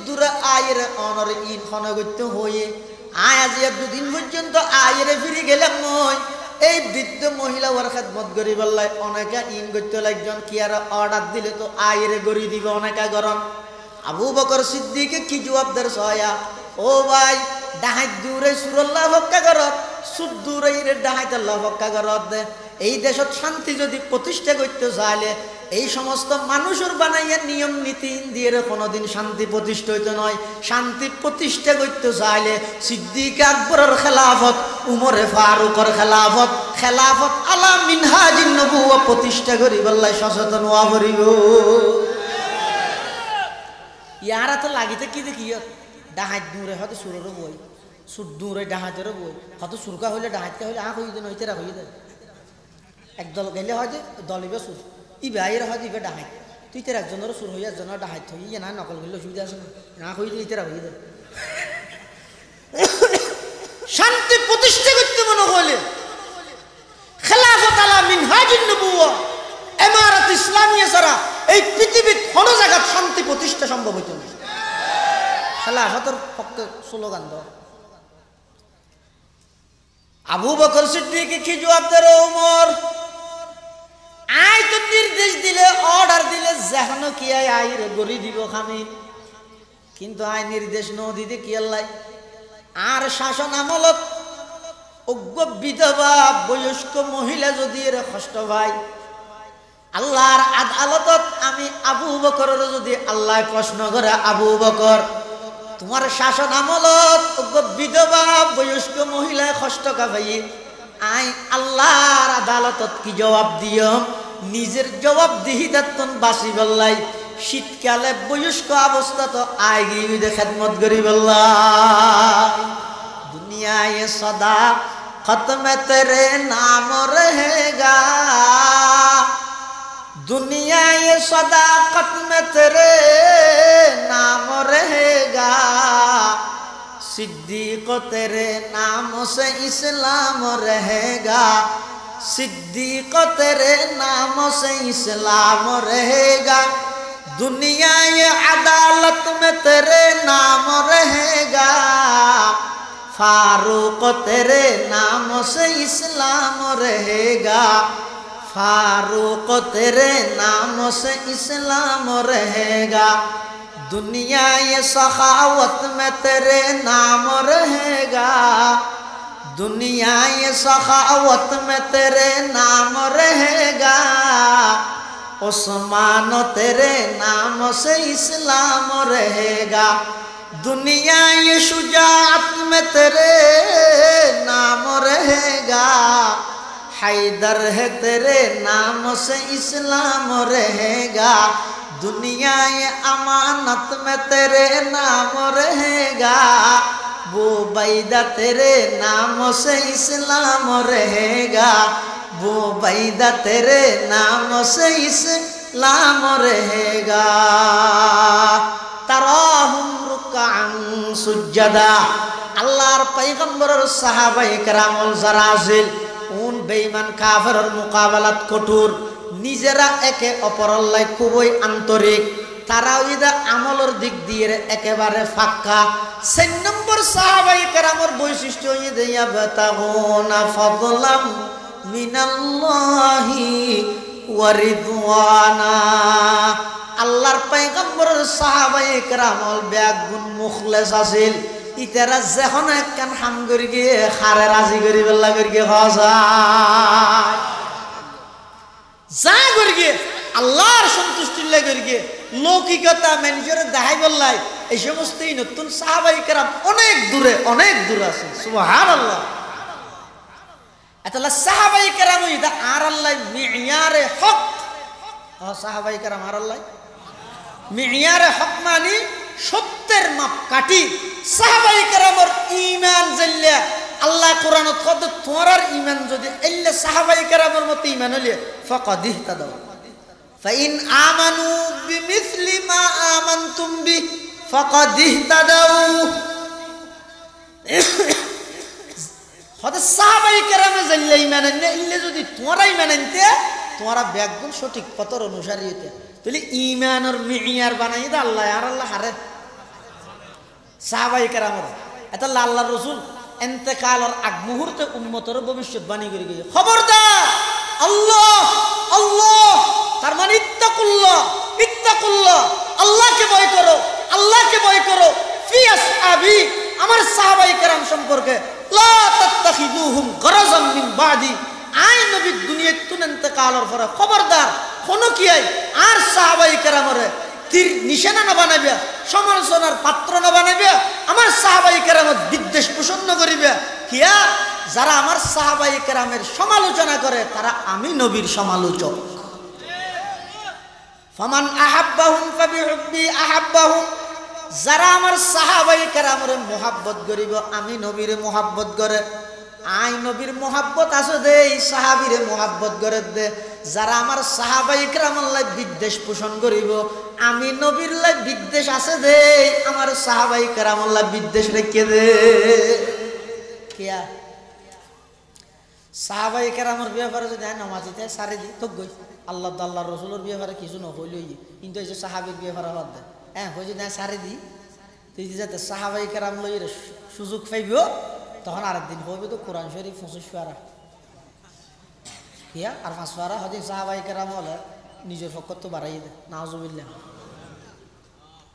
দূরে আয়ের অনর ইন খনগত্য হয়ে আয় আজি 2 দিন পর্যন্ত আয়ের ফিরে গেলাম নয়। এই বৃদ্ধ মহিলা ওর খেদমত করি বললাই অনেকে ইন করতে লাগজন কি আর অর্ডার দিলে তো আয়ের গড়ি দিব অনেকা গরম। আবু বকর সিদ্দিকে কি জবাব দের সয়া, ও ভাই ডাহাই দূরে সুরল্লাহ হক্কা করত, সুদ দূরে ডাহাই আল্লাহ হক্কা করত। এই দেশত শান্তি যদি প্রতিষ্ঠা করতে চাইলে এই সমস্ত মানুষের বানাইয়া নিয়ম নীতি দিয়ে কোনোদিন শান্তি প্রতিষ্ঠা হইতে নয়। শান্তি প্রতিষ্ঠা করতে চাইলে সিদ্দিক আকবরের খেলাফত, উমরে ফারুকের খেলাফত, খেলাফত আলা মিনহাজিন নবুওয়া প্রতিষ্ঠা করি বললাই সচেতন হওয়া করিব। ইয়ারা তো লাগিতে কি দেখি ডাহাত দূরে হয়তো সুরেরও বই, সুর দূরে ডাহাতেরও বই, হয়তো সুরকা হইলে ডাহাতকা হইলে আখ হইতে নইতে রাখ হইতে একদল গেলে হয়তো দলিবে সুর ইবে আইয়ের হয়তো ইবে ডাহাত, তুই তোর একজনেরও সুর হইয়া একজনের ডাহাত হইয়া না নকল করলে অসুবিধা আছে না, না হইলে ইতে রাখ হইতে। শান্তি প্রতিষ্ঠা করতে মনে হলে খেলাফত আলা মিনহাজিন নবুওয়া ইমারত ইসলামিয়া ছাড়া এই পৃথিবীর কোনো জায়গায় শান্তি প্রতিষ্ঠা সম্ভব হইত না। খেলাফতের পক্ষে স্লোগান দাও। আবু বকর সিদ্দিক কি জবাব দেয়, ওমর আই তো নির্দেশ দিলে অর্ডার দিলে যেখানে কি আইর গড়ি দিব খামি, কিন্তু আই নির্দেশ ন দিতে কি আল্লাহ আর শাসন আমলত অজ্ঞ বিধবা বয়স্ক মহিলা যদি এর কষ্ট ভাই আল্লাহর আদালতত আমি আবু বকরের যদি আল্লাহ প্রশ্ন করে, আবু বকর তোমার শাসন আমলত অজ্ঞ বিধবা বয়স্ক মহিলা কষ্ট কাভাই আই আল্লাহর আদালতত কি জবাব দিও? নিজের জবাব দিহিতাতন বাসি বললাই শীতকালে বয়স্ক অবস্থা তো আয় গিয়ে খেদমত করি বললাই দুনিয়ায় সদা खत्म तेरे नाम रहेगा, दुनिया ये सदाकत में तेरे नाम रहेगा, सिद्दीक तेरे नाम से इस्लाम रहेगा, सिद्दीक तेरे नाम से इस्लाम रहेगा, दुनिया ये अदालत में तेरे नाम रहेगा, फारूक तेरे नाम से इस्लाम रहेगा, फारूक तेरे नाम से इस्लाम रहेगा, दुनिया ये सखावत में तेरे नाम रहेगा, दुनिया ये सखावत में तेरे नाम रहेगा, उस्मान तेरे नाम से इस्लाम रहेगा, दुनिया ये शुजाअत में तेरे नाम रहेगा, हैदर है तेरे नाम से इस्लाम रहेगा, दुनिया ये अमानत में तेरे नाम रहेगा, वो बैदा तेरे नाम से इस्लाम रहेगा, वो बैदा तेरे नाम से इस्लाम रहेगा, तराहुम সুজাদা আল্লাহর পয়গম্বরের সাহাবায়ে কেরামল যারা আছিল কোন বেঈমান কাফেরের মোকাবেলাত কঠোর নিজেরা একে অপরের লাই খুবই আন্তরিক তারাও ইদা আমলের দিক দিয়ে একেবারে ফাক্কা 4 নম্বর সাহাবায়ে কেরামের বৈশিষ্ট্য ইদা বাতাগুনা ফাদলাম মিনাল্লাহি ওয়া রিদওয়ানা আল্লাহর পয়গম্বরের সাহাবায়ে কেরামল বেগুন মুখলেস আছিল ইতারা যখন একখান হাম করি গিয়ে খারে রাজি করি বেলা করি গিয়ে হসায় যা করি গিয়ে আল্লাহর সন্তুষ্টির লাই করি গিয়ে লৌকিকতা মানুষের দেখাই বললাই এই সমস্ত নতুন সাহাবায়ে কেরাম অনেক দূরে আছে সুবহানাল্লাহ এতলা সাহাবায়ে কেরাম ইদা আর আল্লাহ মিয়ারে হক সাহাবায়ে কেরাম আর আল্লাহ মিয়ারে হক মানে সত্যের মাপকাঠি সাহাবায়ে কেরামের ঈমান জানলে আল্লাহ কোরআনত কত তোমার ঈমান যদি এল্লে সাহাবায়ে কেরামের মত ঈমান হলে ফাকাদ ইহতাদাও ফাইন আমানু বিমিসলি মা আমানতুম বি ফাকাদ ইহতাদাও হতে সাহাবায়ে কেরামে জানলে ঈমান এল্লে যদি তোমার ঈমান আনতে তোমারা ব্যাগুন সঠিক পথের অনুসারী হতে তাহলে ঈমানের মিয়ার বানাই দা আল্লাহ আর আল্লাহ হারে সাহাবায়ে কেরামের এটা আল্লাহর রাসূল ইন্তেকালের আগ মুহূর্তে উম্মতের ভবিষ্যৎবাণী করে গিয়ে খবরদার আল্লাহ আল্লাহ তার মানে ইত্তাকুল্লাহ আল্লাহকে ভয় করো ফি আসহাবি আমার সাহাবায়ে কেরাম সম্পর্কে লা তাত্তাখিদুহুম গরাজাম মিন বাদি আই নবী দুনিয়াত তুন ইন্তেকালের পরে খবরদার কোনো কি আর সাহাবায়ে কেরামের তীর নিশানা না বানাবে সমালোচনার পাত্র না বানাবে আমার সাহাবায়ে কেরামের বিদ্বেষ পোষণ করিবে কিয়া যারা আমার সাহাবায়ে কেরামের সমালোচনা করে তারা আমি নবীর সমালোচক ফামান আহাব্বাহুম ফাবিহুব্বি আহাব্বাহুম যারা আমার সাহাবায়ে কেরামের মোহাব্বত করিব আমি নবীর মোহাব্বত করে আই নবীর মোহাব্বত আছে দে সাহাবীরে মোহাব্বত করে দে যারা আমার সাহাবায়ে কেরামের লাই বিদ্বেষ পোষণ করিব আমি নবীর লাই বিদ্বেষ আছে দে আমার সাহাবায়ে কেরামের লাই বিদ্বেষ রেখে দে কিয়া সাহাবায়ে কেরামের ব্যাপারে যদি নামাজিতে সারি দি তো গই আল্লাহ আল্লাহর রাসূলের ব্যাপারে কিছু না হইলই কিন্তু এই যে সাহাবীর ব্যাপারে বাদ দে হই যদি সারি দি তুই যাতে সাহাবায়ে কেরাম লই সুযোগ পাইব তখন আরেকদিন হবে তো কোরআন শরীফ 25 পারা কিয়া আর 5 পারা হদি সাহাবায়ে কেরাম হলে নিজের পক্ষ তো বাড়াই দে নাউজুবিল্লাহ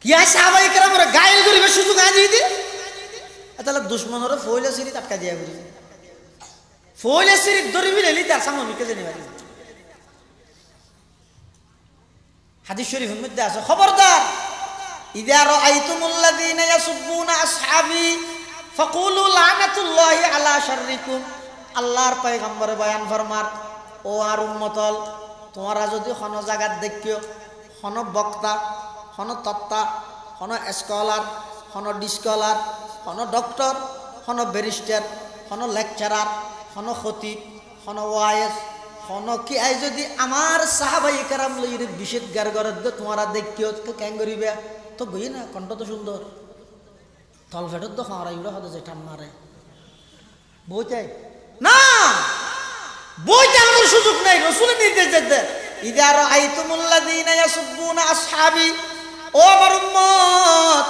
কিয়া সাহাবায়ে কেরামের গায়েল করিবে সুযোগ আদি দি তাহলে দুশমনরে ফইলে সিরি আটকা দিয়া করি ফইলে সিরি ধরিবি লেলি তার সামনে মিকে জানি বাড়ি হাদিস শরীফের মধ্যে আছে খবরদার ইযা রাআইতুমুল্লাযীনা ইয়াসুব্বুনা আসহাবি ফাকুলু লানাতুল্লাহি আলা শাররিকুম আল্লাহর পয়গম্বর বয়ান ফরমার ও আর উম্মতল তোমরা যদি কোন জায়গা দেখিও কোন বক্তা কোন তত্ত্বা কোন স্কলার কোন ডিসকলার কোন ডক্টর কোন ব্যারিস্টার কোন লেকচারার কোন খতিব কোন ওয়াইজ কোন কি আই যদি আমার সাহাবায়ে কেরাম লইরে বিশেষ গারগরদ তোমরা দেখিও কেন করিবে তো গই না কণ্ঠ তো সুন্দর তল ফেটত তো খাওয়া ইউরা হতে যে টান মারে বইতে না বইতে আমার সুযোগ নাই রাসূলের নির্দেশ দিতে ইযা রাআইতুমুল্লাযীনা ইয়াসুব্বুনা আসহাবি ও আমার উম্মত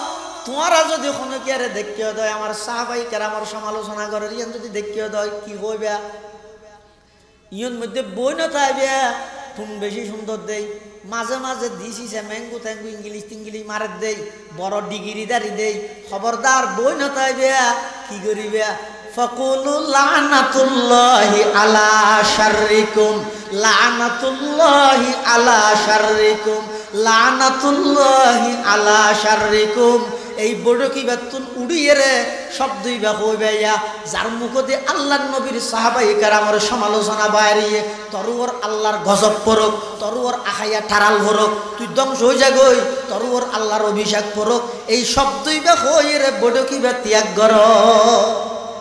তোমরা যদি কোন কিয়ারে দেখিও দয় আমার সাহাবায়ে কেরামের সমালোচনা করে ইয়ান যদি দেখিও দয় কি হইবে ইয়ন মধ্যে বই না তাইবে তুমি বেশি সুন্দর দেই মাঝে মাঝে দিছি যে ম্যাঙ্গু ট্যাঙ্গু ইংলিশ মারে দেই বড় ডিগ্রি দাঁড়ি দেই খবরদার বই না তাইবে কি করিবে ফাকুলু লানাতুল্লাহি আলা শাররিকুম লানাতুল্লাহি আলা শাররিকুম লানাতুল্লাহি আলা শাররিকুম এই বড় কি বাতুন উড়িয়ে রে শব্দই বা হইবেয়া যার মুখতে আল্লাহর নবীর সাহাবায়ে কেরামের সমালোচনা বাইরিয়ে তরুর আল্লাহর গজব পড়ক তরুর আখাইয়া ঠারাল ভরক তুই ধ্বংস হই যা গই তরুর আল্লাহর অভিশাপ পড়ক এই শব্দই বা হইয়ে রে বড় কি বা ত্যাগ কর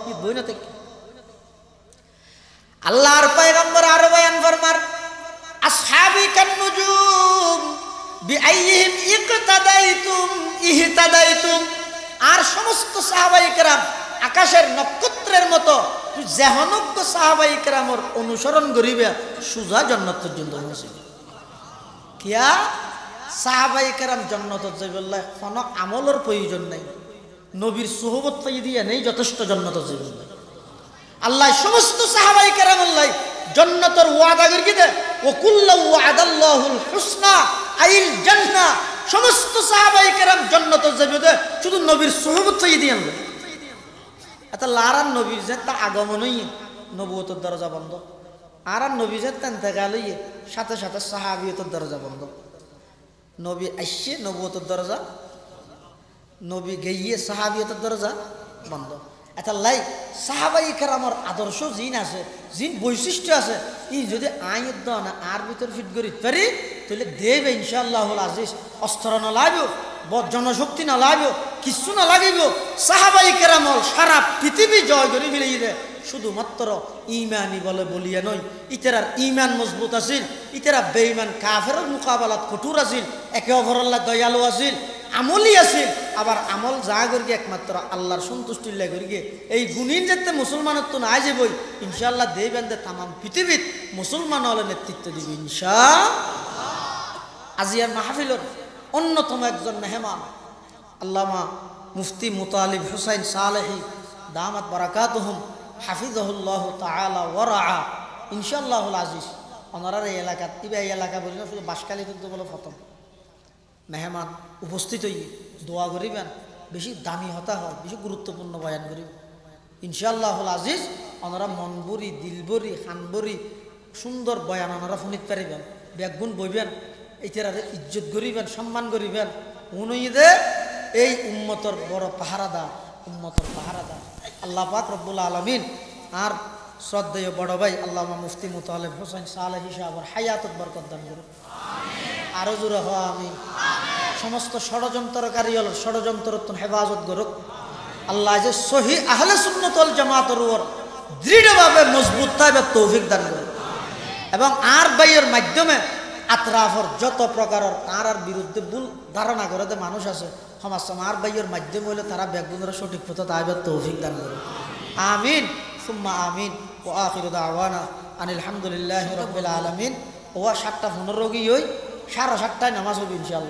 কি বইনতে আল্লাহর পয়গম্বর আর বয়ান ফরমার আসহাবি কান নুজুম বিআইহিম ইকতাদাইতুম ইহতাদাইতুম আর সমস্ত সাহাবায়ে কেরাম আকাশের নক্ষত্রের মতো তুই যেহনজ্ঞ সাহাবায়ে কেরামর অনুসরণ করিবে সুজা জান্নাত পর্যন্ত পৌঁছিবে কিয়া সাহাবায়ে কেরাম জান্নাতত যাইবল্লাহ কোনো আমলের প্রয়োজন নাই নবীর সুহবত পাই দিয়া নেই যথেষ্ট জান্নাতত যাইবল্লাহ আল্লাহ সমস্ত সাহাবায়ে কেরাম আল্লাহ জান্নাতের ওয়াদা করি দে ওয়া কুল্লু ওয়াদাল্লাহুল হুসনা আইল জান্নাহ সমস্ত সাহাবায়ে কেরাম জান্নাতত যাইবে দে শুধু নবীর সুহবত পাই দিয়া আনবে এত লারান নবীর যে তা আগমনই নবুয়তের দরজা বন্ধ আর নবী যে তেন্তেকালই সাথে সাথে সাহাবিয়তের দরজা বন্ধ নবী আসছে নবুয়তের দরজা নবী গিয়ে সাহাবিয়তের দরজা বন্ধ এটা লাই সাহাবায়ে কেরামের আদর্শ জিন আছে জিন বৈশিষ্ট্য আছে ই যদি আইয়ুদ্ধ না আর ভিতর ফিট করি পারি তাহলে দেবে ইনশাআল্লাহুল আজিজ অস্ত্র না লাগবে জনশক্তি না লাগবে কিছু না লাগিব সাহাবায়ে কেরামল সারা পৃথিবী জয় করে ফেলে দে শুধুমাত্র ইমানি বলে বলিয়া নয় ইতারার ইমান মজবুত আছিল ইতারা বেঈমান কাফেরের মোকাবেলাত কঠোর আছিল একে অপরের দয়ালু আছিল আমলি আছিল আবার আমল যা করি একমাত্র আল্লাহর সন্তুষ্টির লাগে করি এই গুণীন যাতে মুসলমানের তো না যাবই ইনশাআল্লাহ দেবেন দে তাম পৃথিবীত মুসলমান হলে নেতৃত্ব দিবে আজিয়ার মাহফিলের অন্যতম একজন মেহমান আল্লামা মুফতি মুতালিব হুসাইন সালেহি দামাত বারাকাতুহুম হাফিজাহুল্লাহ তাআলা ওয়ারাআ ইনশাআল্লাহুল আজিজ ওনার এই এলাকা এই এলাকা বলি না শুধু বাসকালী কিন্তু বলে প্রথম মেহমান উপস্থিত হই দোয়া করিবেন বেশি দামি হতা হয় বেশি গুরুত্বপূর্ণ বয়ান করিব ইনশাআল্লাহুল আজিজ ওনারা মন ভরি দিল ভরি খান ভরি সুন্দর বয়ান ওনারা শুনিতে পারিবেন ব্যাগুণ বইবেন এইটারে ইজ্জত করিবেন সম্মান করিবেন উনইদে এই উম্মতর বড় পাহারাদার উম্মতর পাহারাদার আল্লাহ পাক রব্বুল আলামিন আর শ্রদ্ধেয় বড় ভাই আল্লামা মুফতি মুতালিব হুসাইন সালেহি সাহেবের হায়াতত বরকত দান করুন আরো জোরে হওয়া আমি সমস্ত ষড়যন্ত্রকারী হল ষড়যন্ত্রত্ব হেফাজত করুক আল্লাহ যে সহি আহলে সুন্নাত ওয়াল জামাতের উপর দৃঢ়ভাবে মজবুত থাকবে তৌফিক দান করুন এবং আর ভাইয়ের মাধ্যমে আতরাফর যত প্রকারের তার বিরুদ্ধে ভুল ধারণা করে যে মানুষ আছে সমাজ আর ভাইয়ের মাধ্যমে হলে তারা ব্যাগুণের সঠিক পথে তাইবে তৌফিক দান করুন আমিন সুম্মা আমিন ও আখিরু দাওয়ানা আনিল হামদুলিল্লাহি রাব্বিল আলামিন ও 7টা 15 গিয়ে 7:30টায় নামাজ হবে ইনশাআল্লাহ।